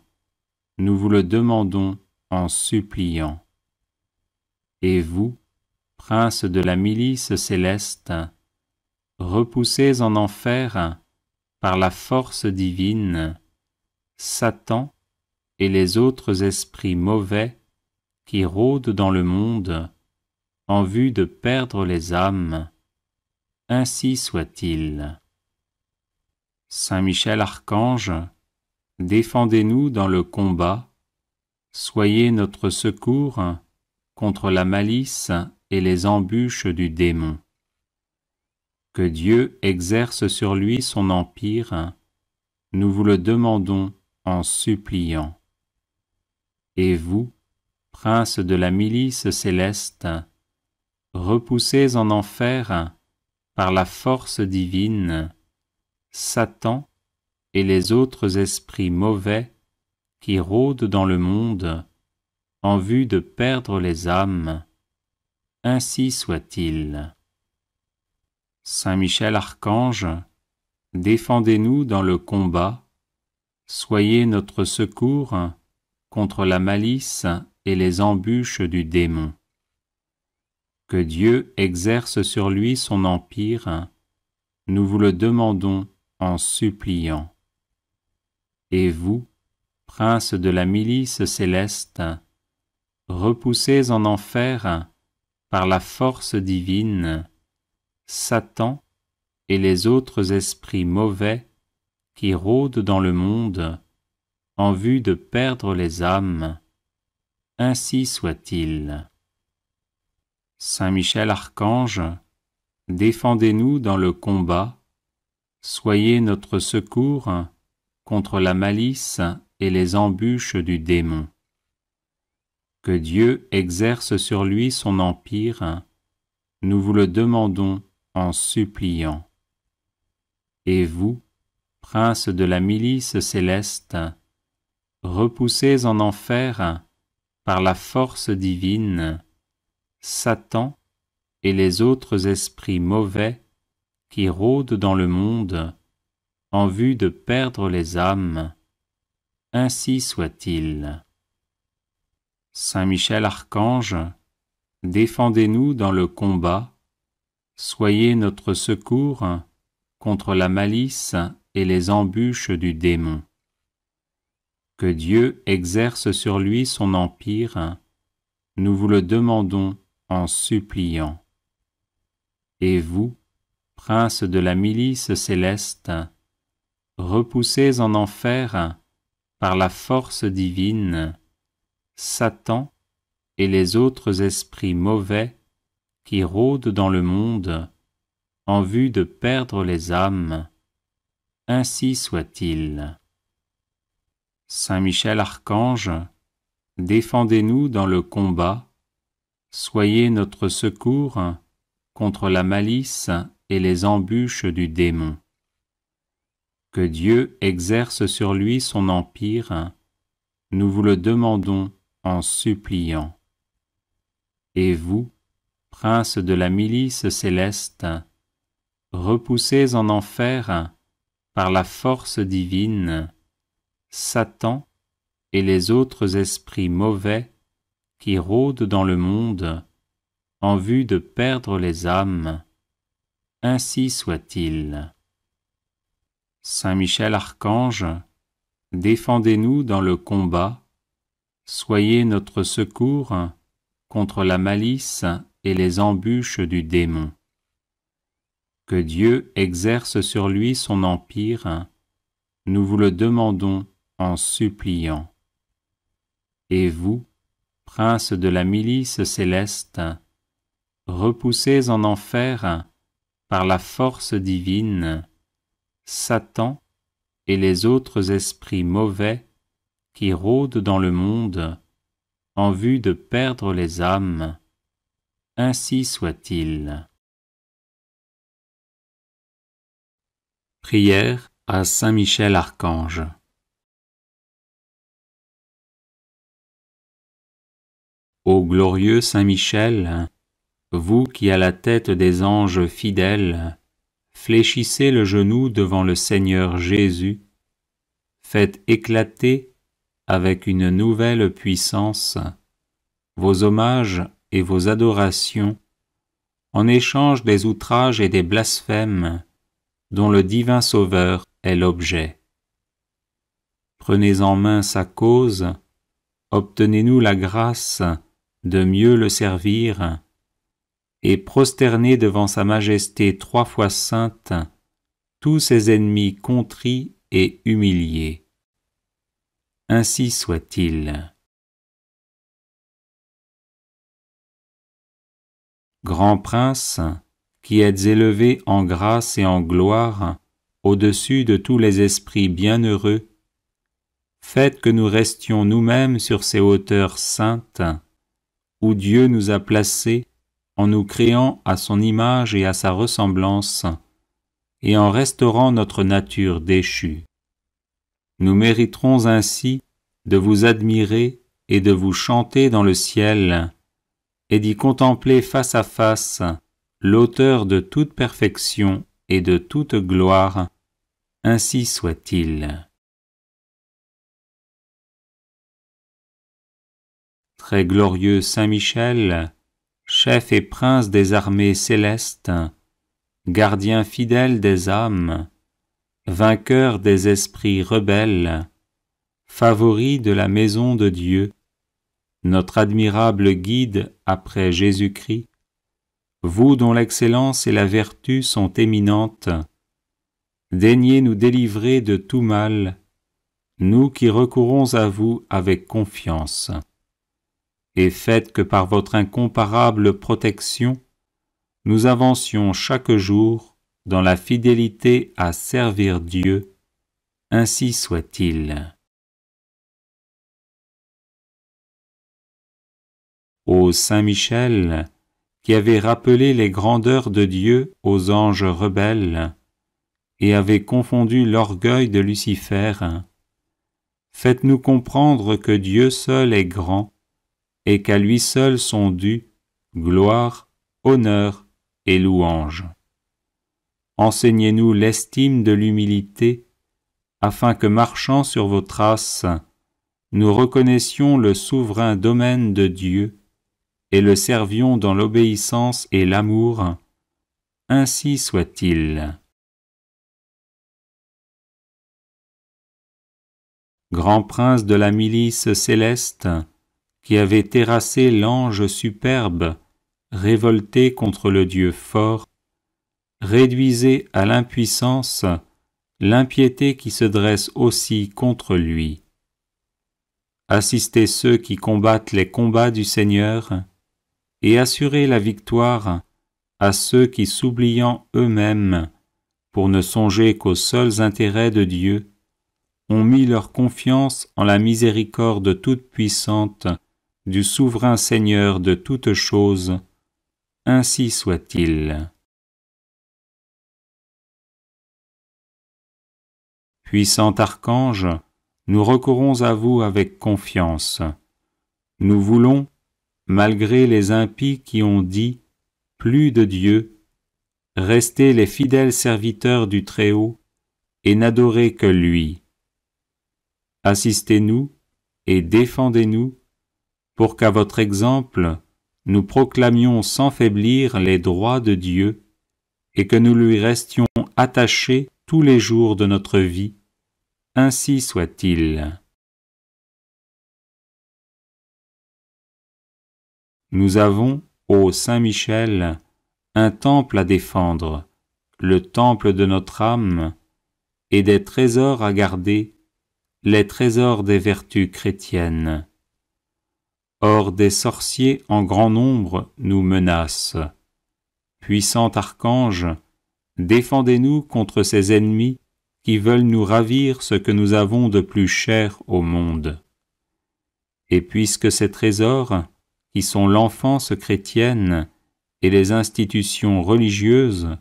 B: nous vous le demandons en suppliant. Et vous, prince de la milice céleste, repoussez en enfer, par la force divine, Satan et les autres esprits mauvais qui rôdent dans le monde en vue de perdre les âmes. Ainsi soit-il. Saint Michel Archange, défendez-nous dans le combat, soyez notre secours contre la malice et les embûches du démon. Que Dieu exerce sur lui son empire, nous vous le demandons en suppliant. Et vous, prince de la milice céleste, repoussez en enfer, par la force divine, Satan et les autres esprits mauvais qui rôdent dans le monde en vue de perdre les âmes. Ainsi soit-il. Saint Michel Archange, défendez-nous dans le combat, soyez notre secours contre la malice et les embûches du démon. Que Dieu exerce sur lui son empire, nous vous le demandons en suppliant. Et vous, prince de la milice céleste, repoussez en enfer, par la force divine, Satan et les autres esprits mauvais qui rôdent dans le monde en vue de perdre les âmes. Ainsi soit-il. Saint Michel Archange, défendez-nous dans le combat, soyez notre secours contre la malice et les embûches du démon. Que Dieu exerce sur lui son empire, nous vous le demandons en suppliant. Et vous, prince de la milice céleste, repoussez en enfer, par la force divine, Satan et les autres esprits mauvais qui rôdent dans le monde en vue de perdre les âmes. Ainsi soit-il. Saint Michel Archange, défendez-nous dans le combat, soyez notre secours contre la malice et les embûches du démon. Que Dieu exerce sur lui son empire, nous vous le demandons en suppliant. Et vous, princes de la milice céleste, repoussez en enfer, par la force divine, Satan et les autres esprits mauvais qui rôdent dans le monde en vue de perdre les âmes. Ainsi soit-il. Saint Michel Archange, défendez-nous dans le combat, soyez notre secours contre la malice et les embûches du démon. Que Dieu exerce sur lui son empire, nous vous le demandons en suppliant. Et vous, princes de la milice céleste, repoussez en enfer, par la force divine, Satan et les autres esprits mauvais qui rôdent dans le monde en vue de perdre les âmes. Ainsi soit-il. Saint Michel Archange, défendez-nous dans le combat, soyez notre secours contre la malice et les embûches du démon. Que Dieu exerce sur lui son empire, nous vous le demandons en suppliant. Et vous, princes de la milice céleste, repoussez en enfer, par la force divine, Satan et les autres esprits mauvais qui rôdent dans le monde en vue de perdre les âmes. Ainsi soit-il. Prière à Saint Michel Archange. Ô glorieux Saint Michel, vous qui à la tête des anges fidèles fléchissez le genou devant le Seigneur Jésus, faites éclater avec une nouvelle puissance vos hommages et vos adorations en échange des outrages et des blasphèmes dont le divin Sauveur est l'objet. Prenez en main sa cause, obtenez-nous la grâce de mieux le servir, et prosternez devant sa majesté 3 fois sainte tous ses ennemis contrits et humiliés. Ainsi soit-il. Grand prince, qui êtes élevé en grâce et en gloire au-dessus de tous les esprits bienheureux, faites que nous restions nous-mêmes sur ces hauteurs saintes, où Dieu nous a placés en nous créant à son image et à sa ressemblance, et en restaurant notre nature déchue. Nous mériterons ainsi de vous admirer et de vous chanter dans le ciel, et d'y contempler face à face l'auteur de toute perfection et de toute gloire. Ainsi soit-il. Très glorieux Saint Michel, chef et prince des armées célestes, gardien fidèle des âmes, vainqueur des esprits rebelles, favori de la maison de Dieu, notre admirable guide après Jésus-Christ, vous dont l'excellence et la vertu sont éminentes, daignez nous délivrer de tout mal, nous qui recourons à vous avec confiance. Et faites que par votre incomparable protection, nous avancions chaque jour dans la fidélité à servir Dieu. Ainsi soit-il. Ô Saint Michel, qui avez rappelé les grandeurs de Dieu aux anges rebelles, et avez confondu l'orgueil de Lucifer, faites-nous comprendre que Dieu seul est grand, et qu'à lui seul sont dus gloire, honneur et louange. Enseignez-nous l'estime de l'humilité, afin que marchant sur vos traces, nous reconnaissions le souverain domaine de Dieu et le servions dans l'obéissance et l'amour. Ainsi soit-il. grand prince de la milice céleste, qui avait terrassé l'ange superbe, révolté contre le Dieu fort, réduisez à l'impuissance l'impiété qui se dresse aussi contre lui. Assistez ceux qui combattent les combats du Seigneur, et assurez la victoire à ceux qui, s'oubliant eux-mêmes, pour ne songer qu'aux seuls intérêts de Dieu, ont mis leur confiance en la miséricorde toute-puissante du souverain Seigneur de toutes choses. Ainsi soit-il. Puissant archange, nous recourons à vous avec confiance. Nous voulons, malgré les impies qui ont dit « plus de Dieu », rester les fidèles serviteurs du Très-Haut et n'adorer que lui. Assistez-nous et défendez-nous pour qu'à votre exemple, nous proclamions sans faiblir les droits de Dieu et que nous lui restions attachés tous les jours de notre vie. Ainsi soit-il. Nous avons, ô Saint Michel, un temple à défendre, le temple de notre âme, et des trésors à garder, les trésors des vertus chrétiennes. Or des sorciers en grand nombre nous menacent. Puissant archange, défendez-nous contre ces ennemis qui veulent nous ravir ce que nous avons de plus cher au monde. Et puisque ces trésors, qui sont l'enfance chrétienne et les institutions religieuses,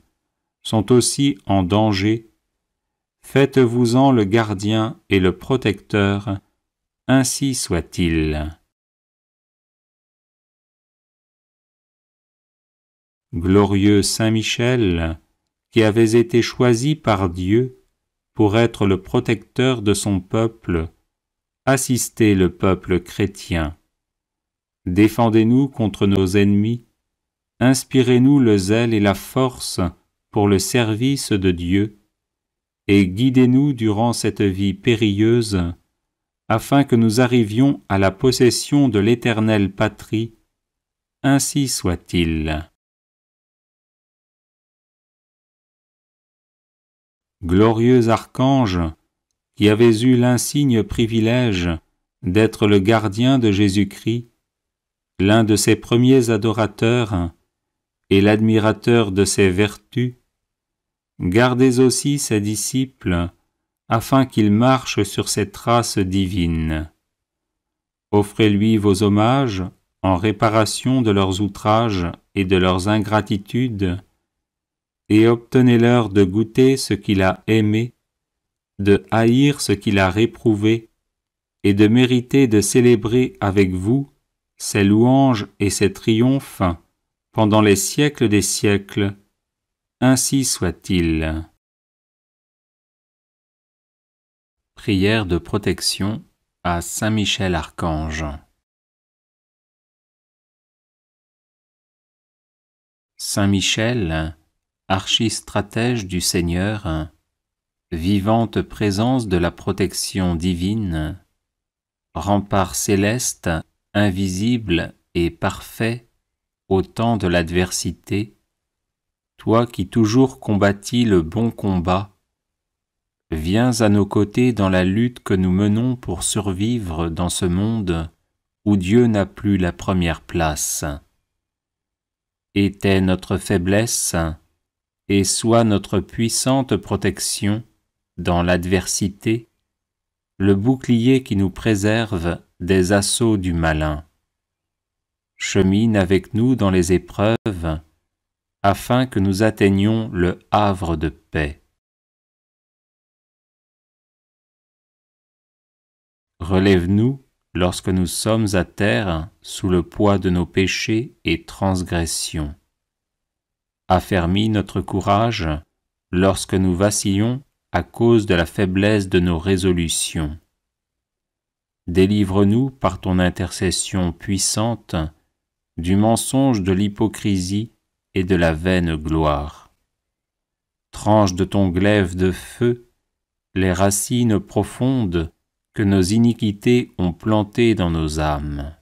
B: sont aussi en danger, faites-vous-en le gardien et le protecteur, ainsi soit-il. Glorieux Saint Michel, qui avez été choisi par Dieu pour être le protecteur de son peuple, assistez le peuple chrétien. Défendez-nous contre nos ennemis, inspirez-nous le zèle et la force pour le service de Dieu, et guidez-nous durant cette vie périlleuse, afin que nous arrivions à la possession de l'éternelle patrie. Ainsi soit-il. Glorieux archange, qui avez eu l'insigne privilège d'être le gardien de Jésus-Christ, l'un de ses premiers adorateurs et l'admirateur de ses vertus, gardez aussi ses disciples, afin qu'ils marchent sur ses traces divines. Offrez-lui vos hommages en réparation de leurs outrages et de leurs ingratitudes, et obtenez-leur de goûter ce qu'il a aimé, de haïr ce qu'il a réprouvé, et de mériter de célébrer avec vous ses louanges et ses triomphes pendant les siècles des siècles. Ainsi soit-il. Prière de protection à Saint Michel Archange. Saint Michel, archistratège du Seigneur, vivante présence de la protection divine, rempart céleste, invisible et parfait au temps de l'adversité, toi qui toujours combattis le bon combat, viens à nos côtés dans la lutte que nous menons pour survivre dans ce monde où Dieu n'a plus la première place. Était notre faiblesse, et sois notre puissante protection dans l'adversité, le bouclier qui nous préserve des assauts du malin. Chemine avec nous dans les épreuves, afin que nous atteignions le havre de paix. Relève-nous lorsque nous sommes à terre sous le poids de nos péchés et transgressions. Affermis notre courage lorsque nous vacillons à cause de la faiblesse de nos résolutions. Délivre-nous par ton intercession puissante du mensonge de l'hypocrisie et de la vaine gloire. Tranche de ton glaive de feu les racines profondes que nos iniquités ont planté dans nos âmes.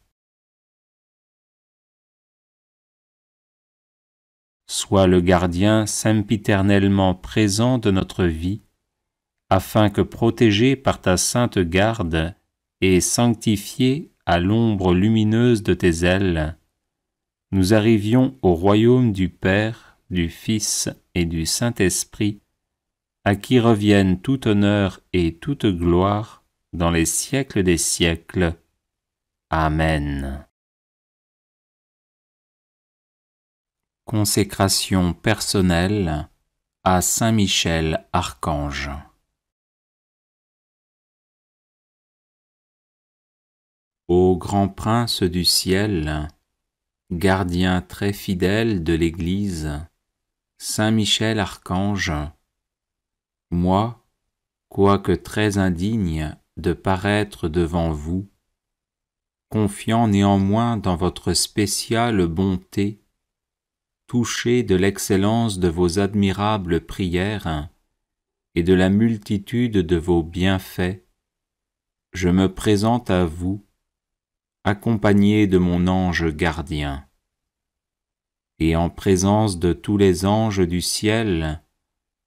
B: Sois le gardien sempiternellement présent de notre vie, afin que, protégés par ta sainte garde et sanctifiés à l'ombre lumineuse de tes ailes, nous arrivions au royaume du Père, du Fils et du Saint-Esprit, à qui reviennent tout honneur et toute gloire dans les siècles des siècles. Amen. Consécration personnelle à Saint Michel Archange. Ô grand prince du ciel, gardien très fidèle de l'Église, Saint Michel Archange, moi, quoique très indigne de paraître devant vous, confiant néanmoins dans votre spéciale bonté, touché de l'excellence de vos admirables prières et de la multitude de vos bienfaits, je me présente à vous, accompagné de mon ange gardien. Et en présence de tous les anges du ciel,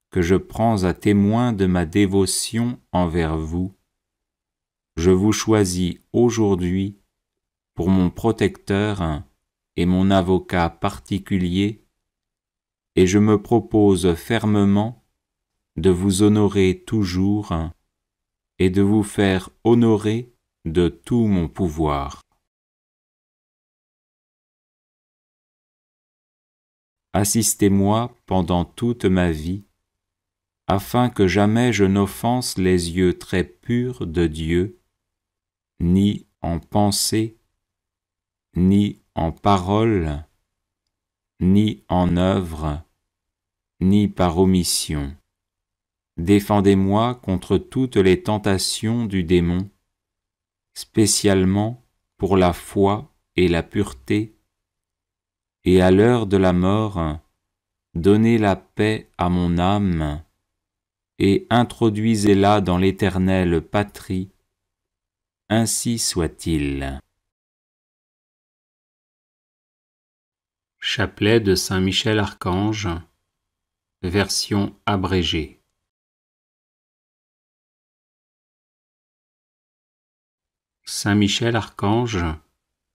B: que je prends à témoin de ma dévotion envers vous, je vous choisis aujourd'hui pour mon protecteur et mon avocat particulier, et je me propose fermement de vous honorer toujours et de vous faire honorer de tout mon pouvoir. Assistez-moi pendant toute ma vie, afin que jamais je n'offense les yeux très purs de Dieu, ni en pensée, ni en parole, ni en œuvre, ni par omission. Défendez-moi contre toutes les tentations du démon, spécialement pour la foi et la pureté, et à l'heure de la mort, donnez la paix à mon âme, et introduisez-la dans l'éternelle patrie, ainsi soit-il. Chapelet de Saint Michel Archange, version abrégée. Saint Michel Archange,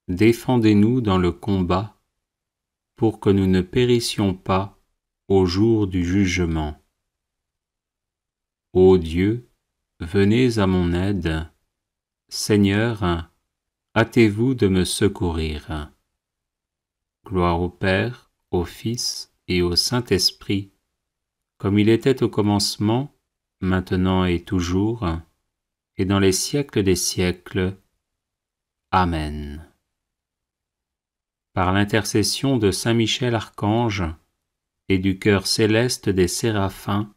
B: défendez-nous dans le combat, pour que nous ne périssions pas au jour du jugement. Ô Dieu, venez à mon aide. Seigneur, hâtez-vous de me secourir. Gloire au Père, au Fils et au Saint-Esprit, comme il était au commencement, maintenant et toujours, et dans les siècles des siècles. Amen. Par l'intercession de Saint Michel Archange et du chœur céleste des séraphins,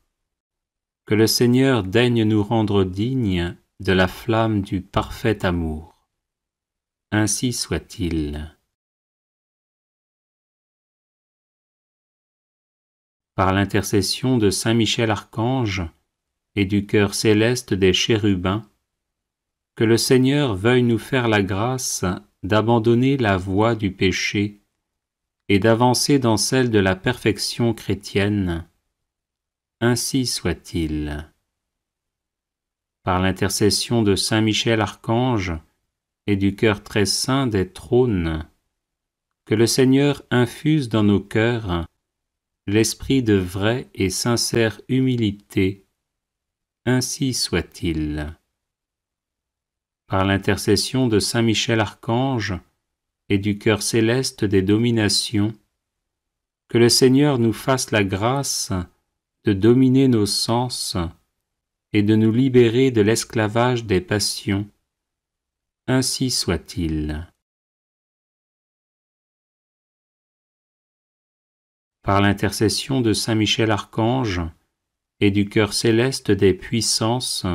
B: que le Seigneur daigne nous rendre dignes de la flamme du parfait amour. Ainsi soit-il. Par l'intercession de Saint Michel Archange et du chœur céleste des chérubins, que le Seigneur veuille nous faire la grâce d'abandonner la voie du péché et d'avancer dans celle de la perfection chrétienne. Ainsi soit-il. Par l'intercession de Saint Michel Archange et du cœur très saint des trônes, que le Seigneur infuse dans nos cœurs l'esprit de vraie et sincère humilité. Ainsi soit-il. Par l'intercession de Saint Michel Archange et du cœur céleste des dominations, que le Seigneur nous fasse la grâce de dominer nos sens et de nous libérer de l'esclavage des passions. Ainsi soit-il. Par l'intercession de Saint Michel Archange et du cœur céleste des puissances,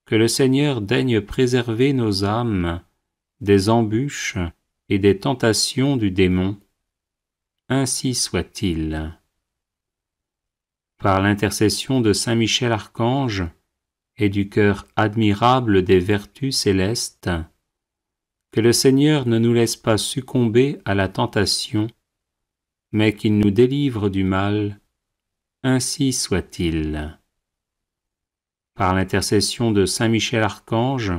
B: que le Seigneur daigne préserver nos âmes des embûches et des tentations du démon. Ainsi soit-il. Par l'intercession de Saint Michel Archange et du cœur admirable des vertus célestes, que le Seigneur ne nous laisse pas succomber à la tentation, mais qu'il nous délivre du mal, ainsi soit-il. Par l'intercession de Saint Michel Archange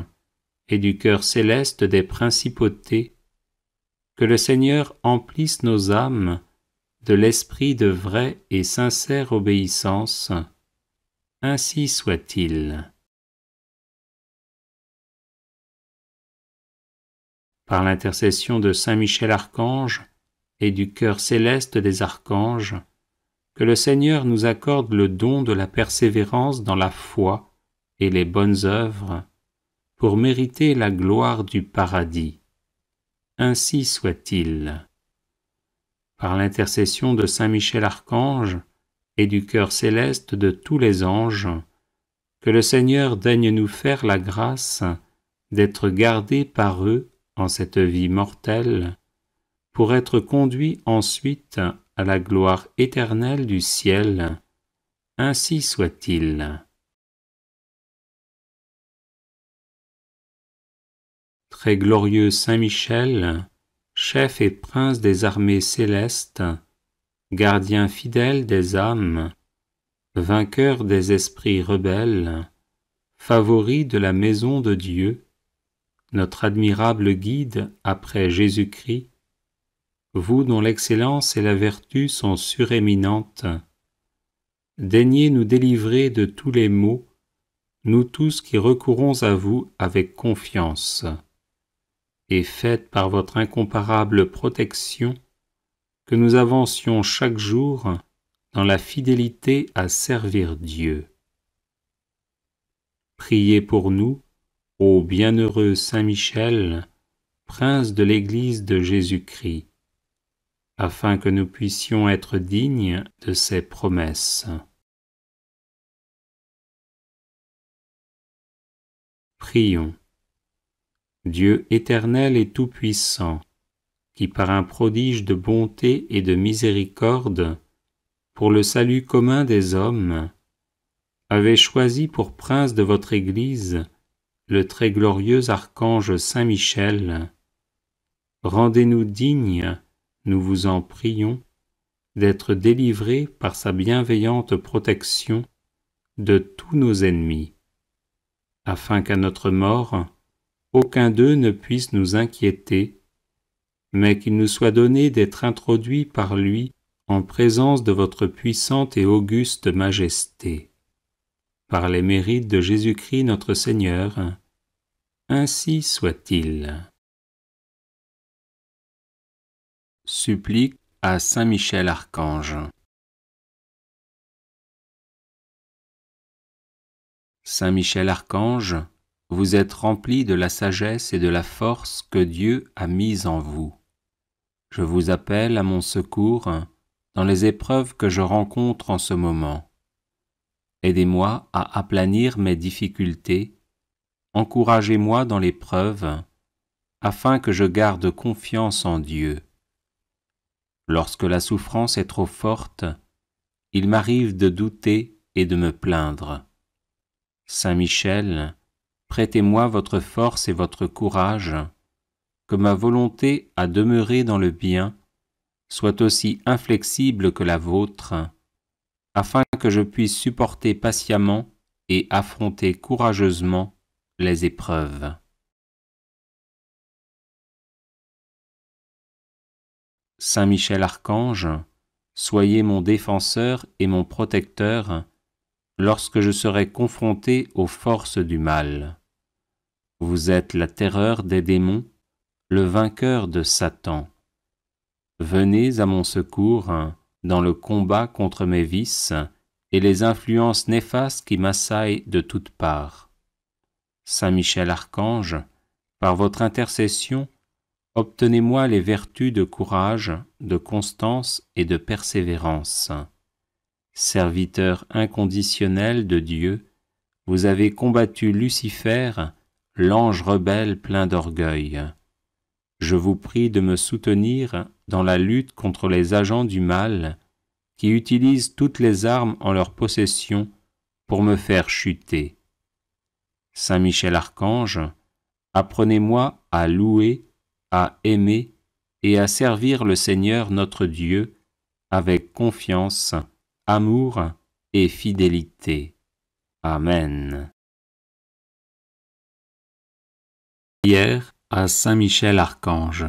B: et du cœur céleste des principautés, que le Seigneur emplisse nos âmes de l'esprit de vraie et sincère obéissance, ainsi soit-il. Par l'intercession de Saint Michel Archange et du cœur céleste des archanges, que le Seigneur nous accorde le don de la persévérance dans la foi et les bonnes œuvres, pour mériter la gloire du paradis. Ainsi soit-il. Par l'intercession de Saint Michel Archange et du cœur céleste de tous les anges, que le Seigneur daigne nous faire la grâce d'être gardés par eux en cette vie mortelle, pour être conduits ensuite à la gloire éternelle du ciel. Ainsi soit-il. Très glorieux Saint Michel, chef et prince des armées célestes, gardien fidèle des âmes, vainqueur des esprits rebelles, favori de la maison de Dieu, notre admirable guide après Jésus-Christ, vous dont l'excellence et la vertu sont suréminentes, daignez nous délivrer de tous les maux, nous tous qui recourons à vous avec confiance, et faites par votre incomparable protection que nous avancions chaque jour dans la fidélité à servir Dieu. Priez pour nous, ô bienheureux Saint Michel, prince de l'Église de Jésus-Christ, afin que nous puissions être dignes de ses promesses. Prions. Dieu éternel et tout-puissant, qui par un prodige de bonté et de miséricorde, pour le salut commun des hommes, avez choisi pour prince de votre Église le très glorieux archange Saint Michel, rendez-nous dignes, nous vous en prions, d'être délivrés par sa bienveillante protection de tous nos ennemis, afin qu'à notre mort, aucun d'eux ne puisse nous inquiéter, mais qu'il nous soit donné d'être introduits par lui en présence de votre puissante et auguste majesté. Par les mérites de Jésus-Christ notre Seigneur, ainsi soit-il. Supplique à Saint Michel Archange. Saint Michel Archange, vous êtes rempli de la sagesse et de la force que Dieu a mise en vous. Je vous appelle à mon secours dans les épreuves que je rencontre en ce moment. Aidez-moi à aplanir mes difficultés, encouragez-moi dans l'épreuve, afin que je garde confiance en Dieu. Lorsque la souffrance est trop forte, il m'arrive de douter et de me plaindre. Saint Michel, prêtez-moi votre force et votre courage, que ma volonté à demeurer dans le bien soit aussi inflexible que la vôtre, afin que je puisse supporter patiemment et affronter courageusement les épreuves. Saint Michel Archange, soyez mon défenseur et mon protecteur lorsque je serai confronté aux forces du mal. Vous êtes la terreur des démons, le vainqueur de Satan. Venez à mon secours dans le combat contre mes vices et les influences néfastes qui m'assaillent de toutes parts. Saint Michel Archange, par votre intercession, obtenez-moi les vertus de courage, de constance et de persévérance. Serviteur inconditionnel de Dieu, vous avez combattu Lucifer, l'ange rebelle plein d'orgueil. Je vous prie de me soutenir dans la lutte contre les agents du mal qui utilisent toutes les armes en leur possession pour me faire chuter. Saint Michel Archange, apprenez-moi à louer, à aimer et à servir le Seigneur notre Dieu avec confiance, amour et fidélité. Amen. Prière à Saint Michel Archange.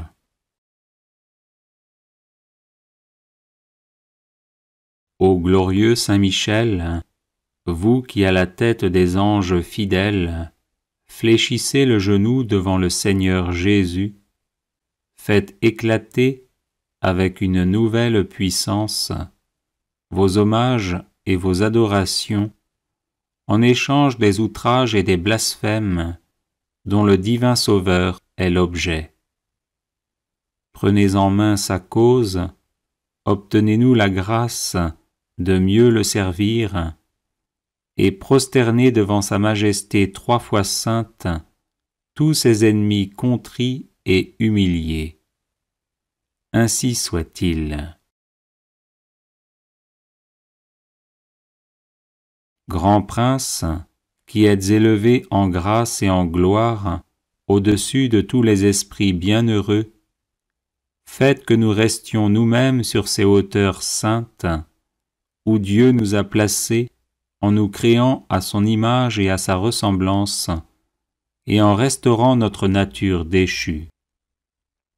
B: Ô glorieux Saint Michel, vous qui à la tête des anges fidèles, fléchissez le genou devant le Seigneur Jésus, faites éclater avec une nouvelle puissance vos hommages et vos adorations en échange des outrages et des blasphèmes dont le divin Sauveur est l'objet. Prenez en main sa cause, obtenez-nous la grâce de mieux le servir, et prosternez devant sa majesté 3 fois sainte tous ses ennemis contrits et humiliés. Ainsi soit-il. Grand prince, qui êtes élevé en grâce et en gloire au-dessus de tous les esprits bienheureux, faites que nous restions nous-mêmes sur ces hauteurs saintes, où Dieu nous a placés en nous créant à son image et à sa ressemblance, et en restaurant notre nature déchue.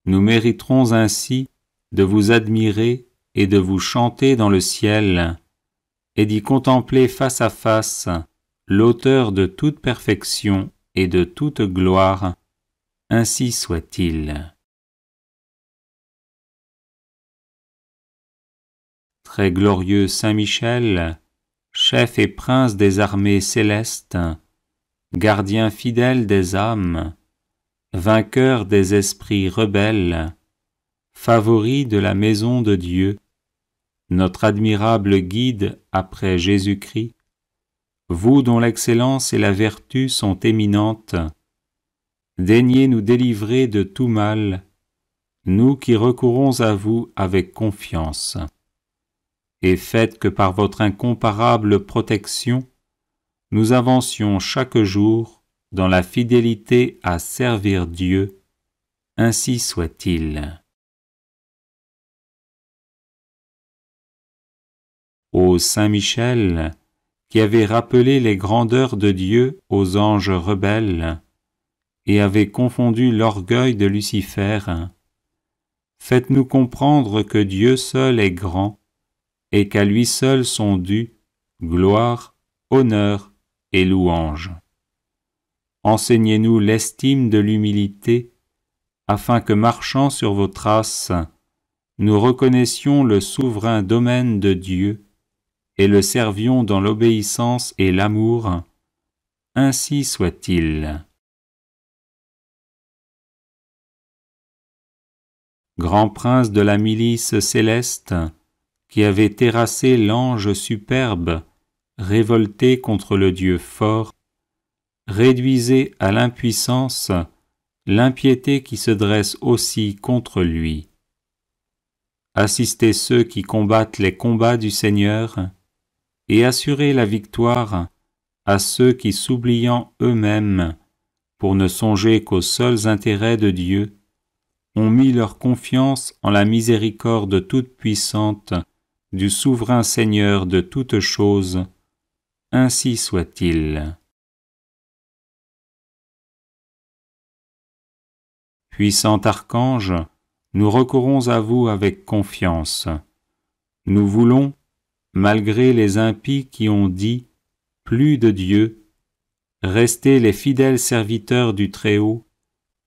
B: Nous mériterons ainsi de vous admirer et de vous chanter dans le ciel, et d'y contempler face à face l'auteur de toute perfection et de toute gloire. Ainsi soit-il. Très glorieux Saint Michel, chef et prince des armées célestes, gardien fidèle des âmes, vainqueur des esprits rebelles, favori de la maison de Dieu, notre admirable guide après Jésus-Christ, vous dont l'excellence et la vertu sont éminentes, daignez nous délivrer de tout mal, nous qui recourons à vous avec confiance. Et faites que par votre incomparable protection, nous avancions chaque jour dans la fidélité à servir Dieu. Ainsi soit-il. Ô Saint Michel, qui avez rappelé les grandeurs de Dieu aux anges rebelles, et avez confondu l'orgueil de Lucifer, faites-nous comprendre que Dieu seul est grand, et qu'à lui seul sont dus gloire, honneur et louange. Enseignez-nous l'estime de l'humilité, afin que, marchant sur vos traces, nous reconnaissions le souverain domaine de Dieu et le servions dans l'obéissance et l'amour. Ainsi soit-il. Grand prince de la milice céleste, qui avait terrassé l'ange superbe, révolté contre le Dieu fort, réduisez à l'impuissance l'impiété qui se dresse aussi contre lui. Assistez ceux qui combattent les combats du Seigneur, et assurez la victoire à ceux qui, s'oubliant eux-mêmes, pour ne songer qu'aux seuls intérêts de Dieu, ont mis leur confiance en la miséricorde toute puissante du souverain Seigneur de toutes choses. Ainsi soit-il. Puissant archange, nous recourons à vous avec confiance. Nous voulons, malgré les impies qui ont dit « plus de Dieu », rester les fidèles serviteurs du Très-Haut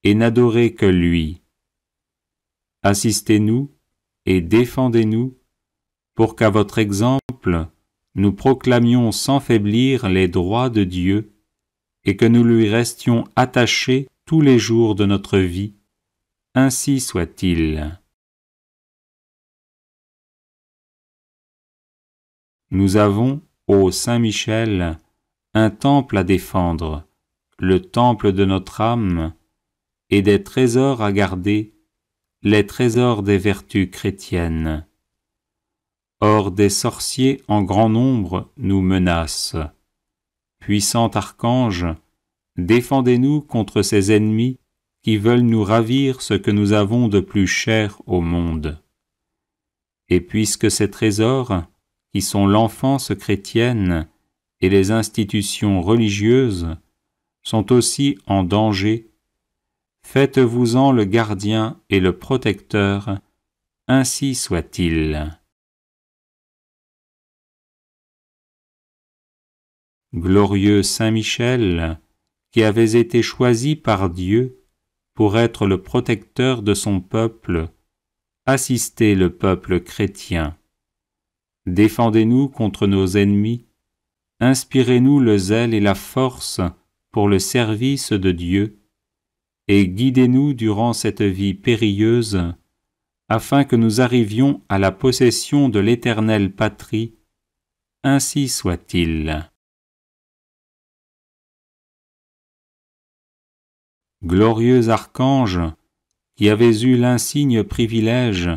B: et n'adorer que lui. Assistez-nous et défendez-nous pour qu'à votre exemple, nous proclamions sans faiblir les droits de Dieu et que nous lui restions attachés tous les jours de notre vie. Ainsi soit-il. Nous avons, ô Saint Michel, un temple à défendre, le temple de notre âme, et des trésors à garder, les trésors des vertus chrétiennes. Or des sorciers en grand nombre nous menacent. Puissant archange, défendez-nous contre ces ennemis qui veulent nous ravir ce que nous avons de plus cher au monde. Et puisque ces trésors, qui sont l'enfance chrétienne et les institutions religieuses, sont aussi en danger, faites-vous-en le gardien et le protecteur, ainsi soit-il. Glorieux Saint Michel, qui avez été choisi par Dieu pour être le protecteur de son peuple, assistez le peuple chrétien. Défendez-nous contre nos ennemis, inspirez-nous le zèle et la force pour le service de Dieu, et guidez-nous durant cette vie périlleuse, afin que nous arrivions à la possession de l'éternelle patrie, ainsi soit-il. Glorieux archange, qui avez eu l'insigne privilège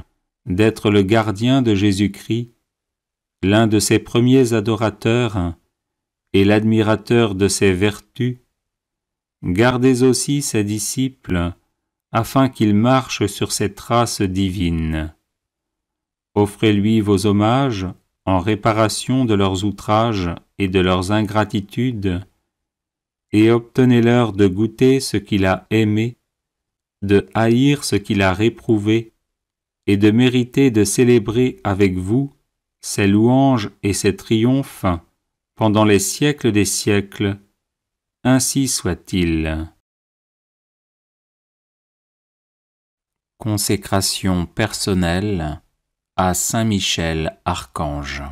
B: d'être le gardien de Jésus-Christ, l'un de ses premiers adorateurs et l'admirateur de ses vertus, gardez aussi ses disciples, afin qu'ils marchent sur ses traces divines. Offrez-lui vos hommages en réparation de leurs outrages et de leurs ingratitudes, et obtenez-leur de goûter ce qu'il a aimé, de haïr ce qu'il a réprouvé, et de mériter de célébrer avec vous ses louanges et ses triomphes pendant les siècles des siècles, ainsi soit-il. Consécration personnelle à Saint Michel Archange.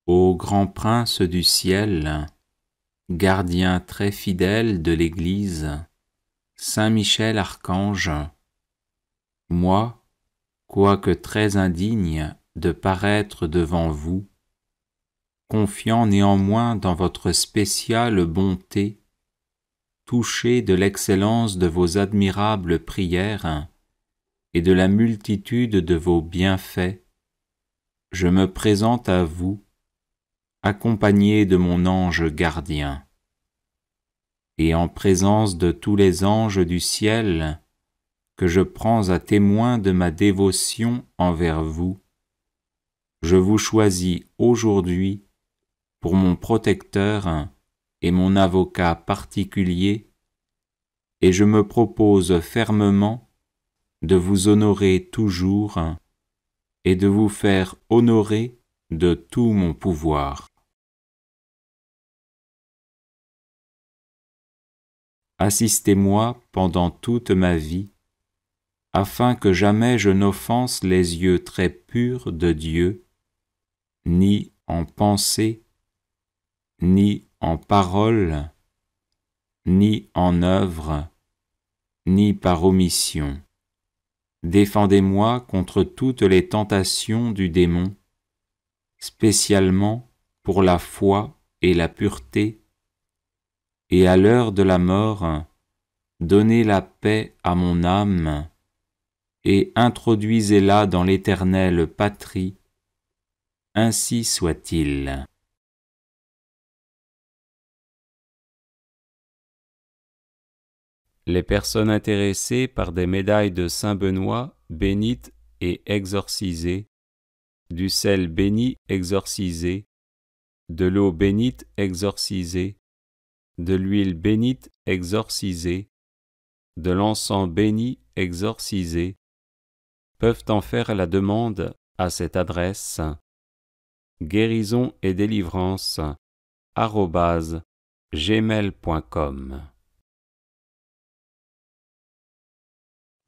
B: Ô grand prince du ciel, gardien très fidèle de l'Église, Saint Michel Archange, moi, quoique très indigne de paraître devant vous, confiant néanmoins dans votre spéciale bonté, touché de l'excellence de vos admirables prières et de la multitude de vos bienfaits, je me présente à vous, accompagné de mon ange gardien. Et en présence de tous les anges du ciel, que je prends à témoin de ma dévotion envers vous, je vous choisis aujourd'hui pour mon protecteur et mon avocat particulier, et je me propose fermement de vous honorer toujours et de vous faire honorer de tout mon pouvoir. Assistez-moi pendant toute ma vie, afin que jamais je n'offense les yeux très purs de Dieu, ni en pensée, ni en parole, ni en œuvre, ni par omission. Défendez-moi contre toutes les tentations du démon, spécialement pour la foi et la pureté, et à l'heure de la mort, donnez la paix à mon âme, et introduisez-la dans l'éternelle patrie, ainsi soit-il. Les personnes intéressées par des médailles de Saint-Benoît bénites et exorcisées, du sel béni exorcisé, de l'eau bénite exorcisée, de l'huile bénite exorcisée, de l'encens béni exorcisé, peuvent en faire la demande à cette adresse guérison et délivrance @gmail.com.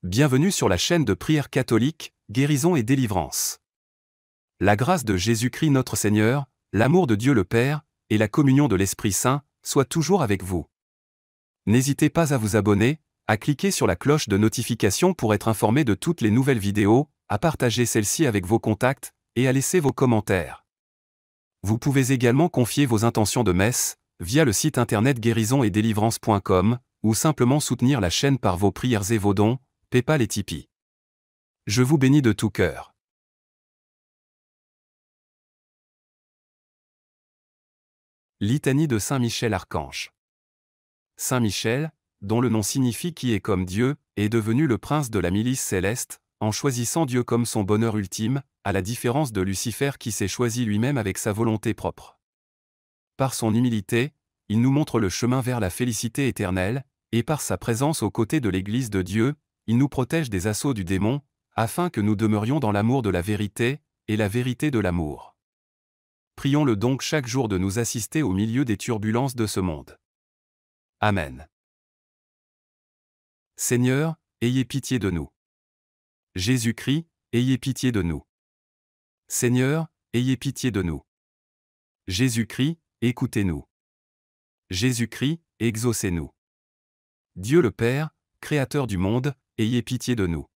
C: Bienvenue sur la chaîne de prière catholique, Guérison et Délivrance. La grâce de Jésus-Christ notre Seigneur, l'amour de Dieu le Père, et la communion de l'Esprit Saint, soient toujours avec vous. N'hésitez pas à vous abonner, à cliquer sur la cloche de notification pour être informé de toutes les nouvelles vidéos, à partager celles-ci avec vos contacts, et à laisser vos commentaires. Vous pouvez également confier vos intentions de messe, via le site internet guérisonetdélivrance.com, ou simplement soutenir la chaîne par vos prières et vos dons, PayPal et Tipeee. Je vous bénis de tout cœur. Litanie de Saint Michel Archange. Saint Michel, dont le nom signifie qui est comme Dieu, est devenu le prince de la milice céleste, en choisissant Dieu comme son bonheur ultime, à la différence de Lucifer qui s'est choisi lui-même avec sa volonté propre. Par son humilité, il nous montre le chemin vers la félicité éternelle, et par sa présence aux côtés de l'Église de Dieu, il nous protège des assauts du démon, afin que nous demeurions dans l'amour de la vérité, et la vérité de l'amour. Prions-le donc chaque jour de nous assister au milieu des turbulences de ce monde. Amen. Seigneur, ayez pitié de nous. Jésus-Christ, ayez pitié de nous. Seigneur, ayez pitié de nous. Jésus-Christ, écoutez-nous. Jésus-Christ, exaucez-nous. Dieu le Père, Créateur du monde, ayez pitié de nous.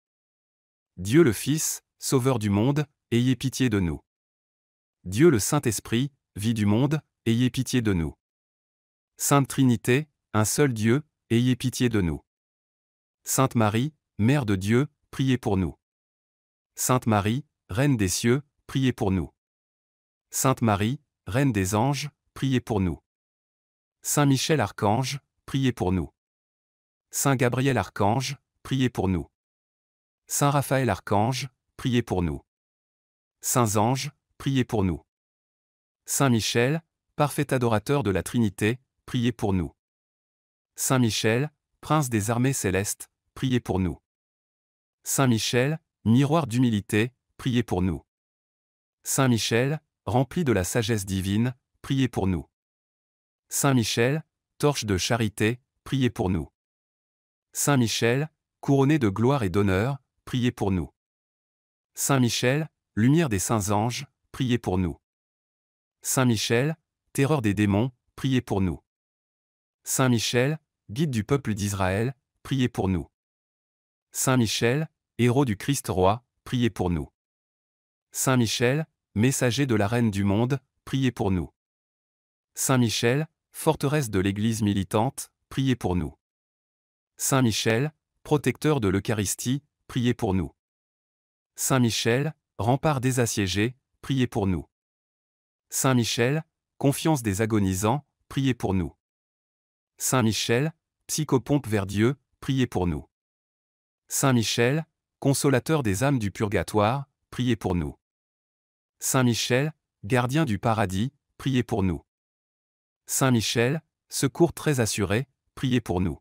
C: Dieu le Fils, Sauveur du monde, ayez pitié de nous. Dieu le Saint-Esprit, vie du monde, ayez pitié de nous. Sainte Trinité, un seul Dieu, ayez pitié de nous. Sainte Marie, Mère de Dieu, priez pour nous. Sainte Marie, Reine des cieux, priez pour nous. Sainte Marie, Reine des anges, priez pour nous. Saint Michel Archange, priez pour nous. Saint Gabriel Archange, priez pour nous. Saint Raphaël Archange, priez pour nous. Saints anges, priez pour nous. Saint Michel, parfait adorateur de la Trinité, priez pour nous. Saint Michel, prince des armées célestes, priez pour nous. Saint Michel, miroir d'humilité, priez pour nous. Saint Michel, rempli de la sagesse divine, priez pour nous. Saint Michel, torche de charité, priez pour nous. Saint Michel, couronné de gloire et d'honneur, priez pour nous. Saint Michel, lumière des saints anges, priez pour nous. Saint Michel, terreur des démons, priez pour nous. Saint Michel, guide du peuple d'Israël, priez pour nous. Saint Michel, héros du Christ roi, priez pour nous. Saint Michel, messager de la Reine du monde, priez pour nous. Saint Michel, forteresse de l'Église militante, priez pour nous. Saint Michel, protecteur de l'Eucharistie, priez pour nous. Saint Michel, rempart des assiégés, priez pour nous. Saint Michel, confiance des agonisants, priez pour nous. Saint Michel, psychopompe vers Dieu, priez pour nous. Saint Michel, consolateur des âmes du purgatoire, priez pour nous. Saint Michel, gardien du paradis, priez pour nous. Saint Michel, secours très assuré, priez pour nous.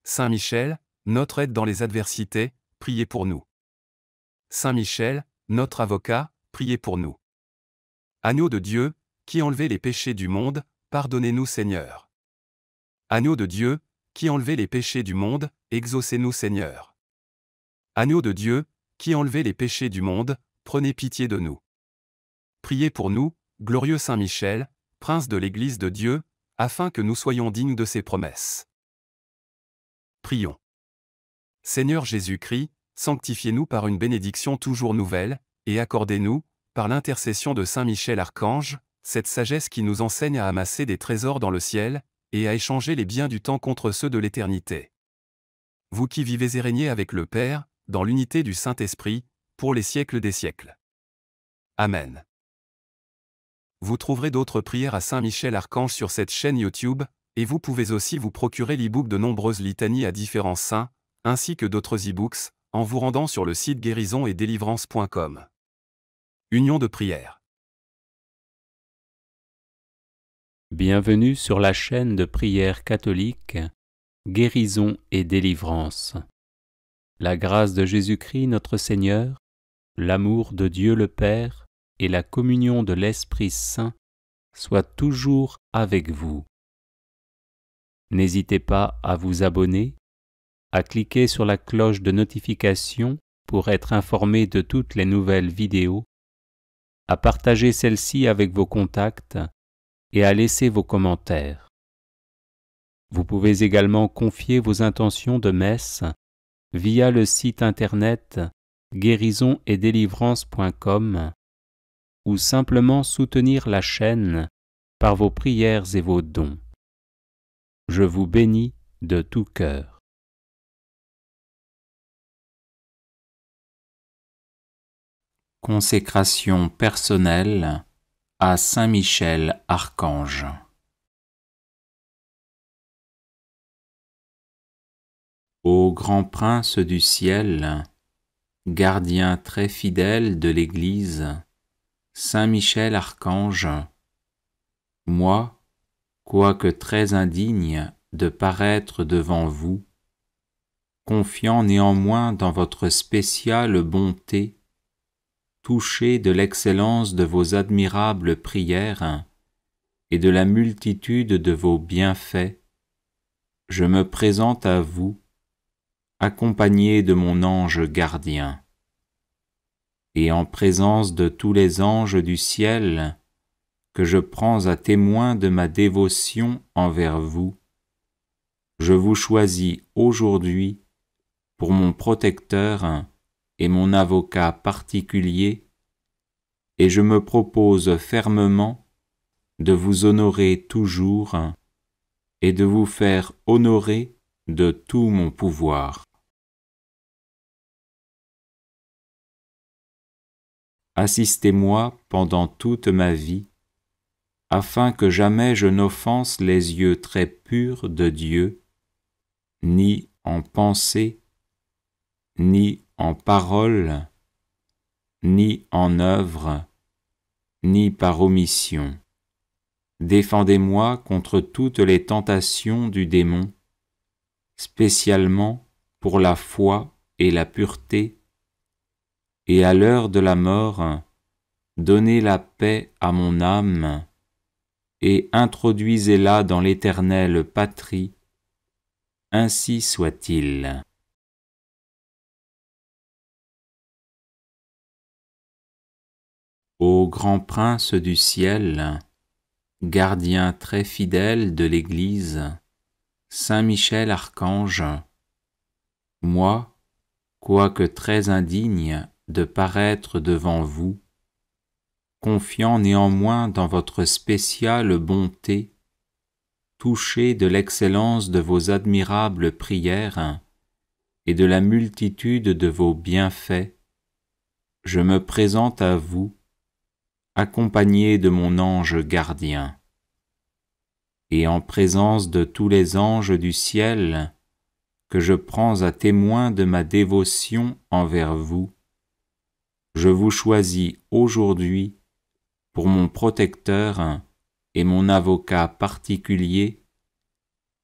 C: Saint Michel, notre aide dans les adversités, priez pour nous. Saint Michel, notre avocat, priez pour nous. Agneau de Dieu, qui enlevez les péchés du monde, pardonnez-nous Seigneur. Agneau de Dieu, qui enlevez les péchés du monde, exaucez-nous Seigneur. Agneau de Dieu, qui enlevez les péchés du monde, prenez pitié de nous. Priez pour nous, glorieux Saint Michel, prince de l'Église de Dieu, afin que nous soyons dignes de ses promesses. Prions. Seigneur Jésus-Christ, sanctifiez-nous par une bénédiction toujours nouvelle, et accordez-nous, par l'intercession de Saint Michel Archange, cette sagesse qui nous enseigne à amasser des trésors dans le ciel, et à échanger les biens du temps contre ceux de l'éternité. Vous qui vivez et régnez avec le Père, dans l'unité du Saint-Esprit, pour les siècles des siècles. Amen. Vous trouverez d'autres prières à Saint Michel Archange sur cette chaîne YouTube, et vous pouvez aussi vous procurer l'e-book de nombreuses litanies à différents saints, ainsi que d'autres e-books, en vous rendant sur le site guérisonetdélivrance.com. Union de prière.
B: Bienvenue sur la chaîne de prière catholique Guérison et délivrance. La grâce de Jésus-Christ notre Seigneur, l'amour de Dieu le Père et la communion de l'Esprit Saint soient toujours avec vous. N'hésitez pas à vous abonner, à cliquer sur la cloche de notification pour être informé de toutes les nouvelles vidéos, à partager celle-ci avec vos contacts et à laisser vos commentaires. Vous pouvez également confier vos intentions de messe via le site internet guérisonetdélivrance.com ou simplement soutenir la chaîne par vos prières et vos dons. Je vous bénis de tout cœur. Consécration personnelle à Saint Michel, Archange. Ô grand prince du ciel, gardien très fidèle de l'Église, Saint Michel, Archange, moi, quoique très indigne de paraître devant vous, confiant néanmoins dans votre spéciale bonté, touché de l'excellence de vos admirables prières et de la multitude de vos bienfaits, je me présente à vous, accompagné de mon ange gardien. Et en présence de tous les anges du ciel, que je prends à témoin de ma dévotion envers vous, je vous choisis aujourd'hui pour mon protecteur et mon avocat particulier, et je me propose fermement de vous honorer toujours et de vous faire honorer de tout mon pouvoir. Assistez-moi pendant toute ma vie, afin que jamais je n'offense les yeux très purs de Dieu, ni en pensée, ni en parole, ni en œuvre, ni par omission. Défendez-moi contre toutes les tentations du démon, spécialement pour la foi et la pureté, et à l'heure de la mort, donnez la paix à mon âme, et introduisez-la dans l'éternelle patrie, ainsi soit-il. Ô grand prince du ciel, gardien très fidèle de l'Église, Saint Michel Archange, moi, quoique très indigne de paraître devant vous, confiant néanmoins dans votre spéciale bonté, touché de l'excellence de vos admirables prières et de la multitude de vos bienfaits, je me présente à vous, accompagné de mon ange gardien. Et en présence de tous les anges du ciel, que je prends à témoin de ma dévotion envers vous, je vous choisis aujourd'hui pour mon protecteur et mon avocat particulier,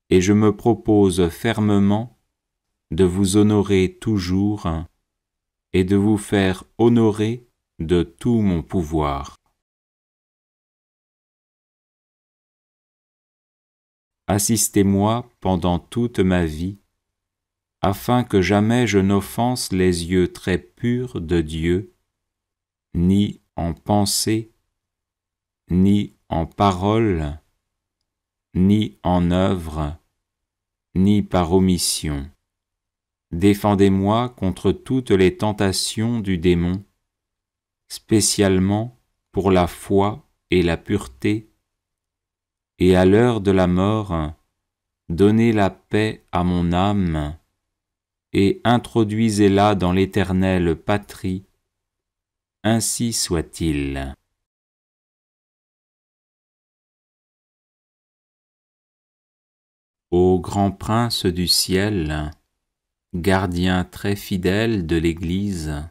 B: et je me propose fermement de vous honorer toujours et de vous faire honorer de tout mon pouvoir. Assistez-moi pendant toute ma vie, afin que jamais je n'offense les yeux très purs de Dieu, ni en pensée, ni en parole, ni en œuvre, ni par omission. Défendez-moi contre toutes les tentations du démon, spécialement pour la foi et la pureté, et à l'heure de la mort, donnez la paix à mon âme, et introduisez-la dans l'éternelle patrie, ainsi soit-il. Ô grand prince du ciel, gardien très fidèle de l'Église,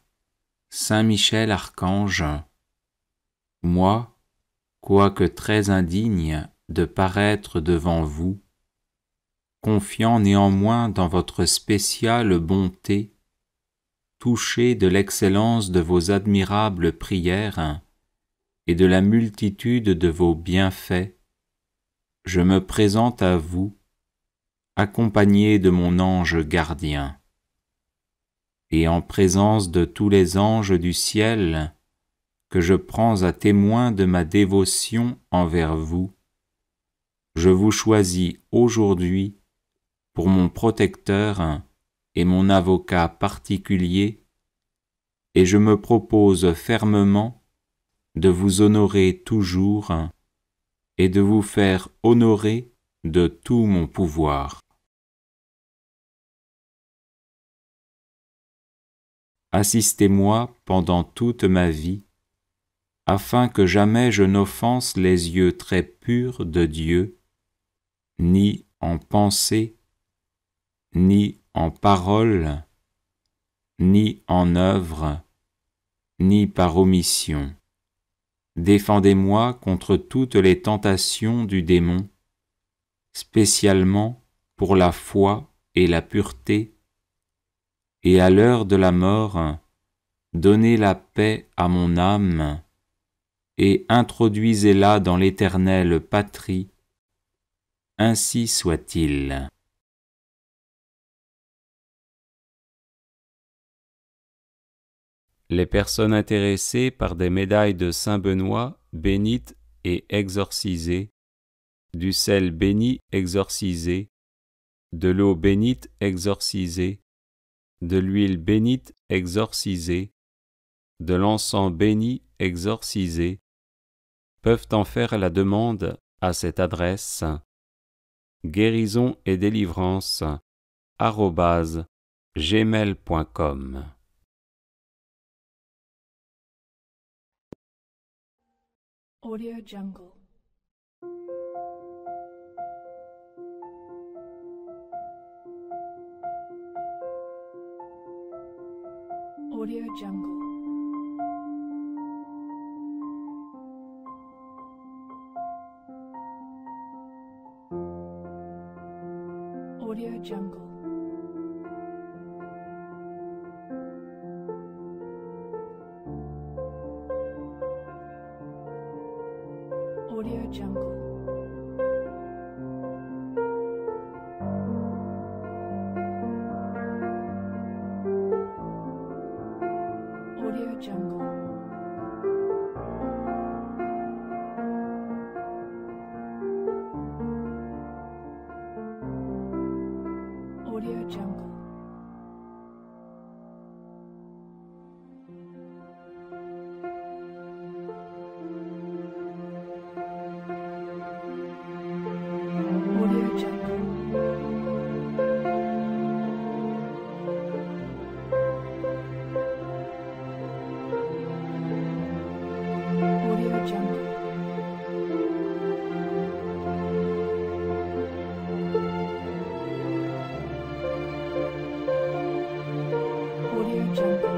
B: Saint Michel Archange, moi, quoique très indigne de paraître devant vous, confiant néanmoins dans votre spéciale bonté, touché de l'excellence de vos admirables prières et de la multitude de vos bienfaits, je me présente à vous, accompagné de mon ange gardien. Et en présence de tous les anges du ciel, que je prends à témoin de ma dévotion envers vous, je vous choisis aujourd'hui pour mon protecteur et mon avocat particulier, et je me propose fermement de vous honorer toujours et de vous faire honorer de tout mon pouvoir. Assistez-moi pendant toute ma vie, afin que jamais je n'offense les yeux très purs de Dieu, ni en pensée, ni en parole, ni en œuvre, ni par omission. Défendez-moi contre toutes les tentations du démon, spécialement pour la foi et la pureté, et à l'heure de la mort, donnez la paix à mon âme, et introduisez-la dans l'éternelle patrie, ainsi soit-il. Les personnes intéressées par des médailles de Saint-Benoît bénites et exorcisées, du sel béni exorcisé, de l'eau bénite exorcisée, de l'huile bénite exorcisée, de l'encens béni exorcisé, peuvent en faire la demande à cette adresse guérison et délivrance @gmail.com.
D: Audio Jungle. Audio Jungle. Audio Jungle. Audio Jungle. Audio Jungle. Audio Jungle. Audio Jungle. Audio Jungle. Audio Jungle. Audio Jungle. Audio Jungle.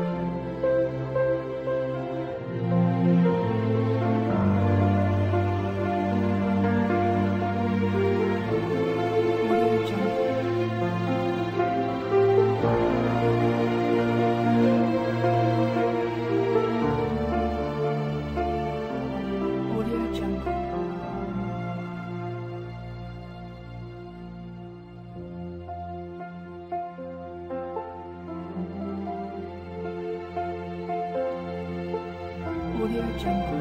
D: Audio Jungle.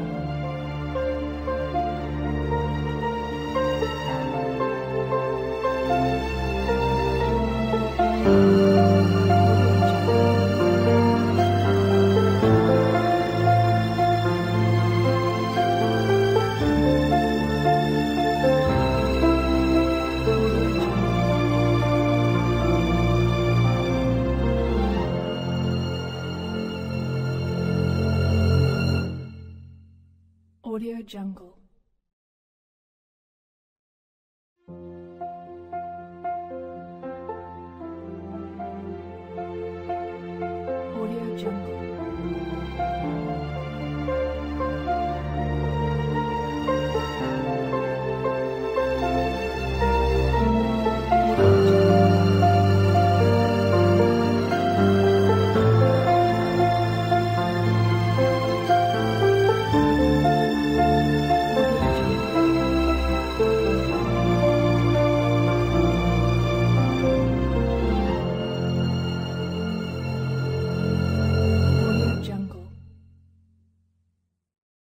D: Audio Jungle. Audio Jungle.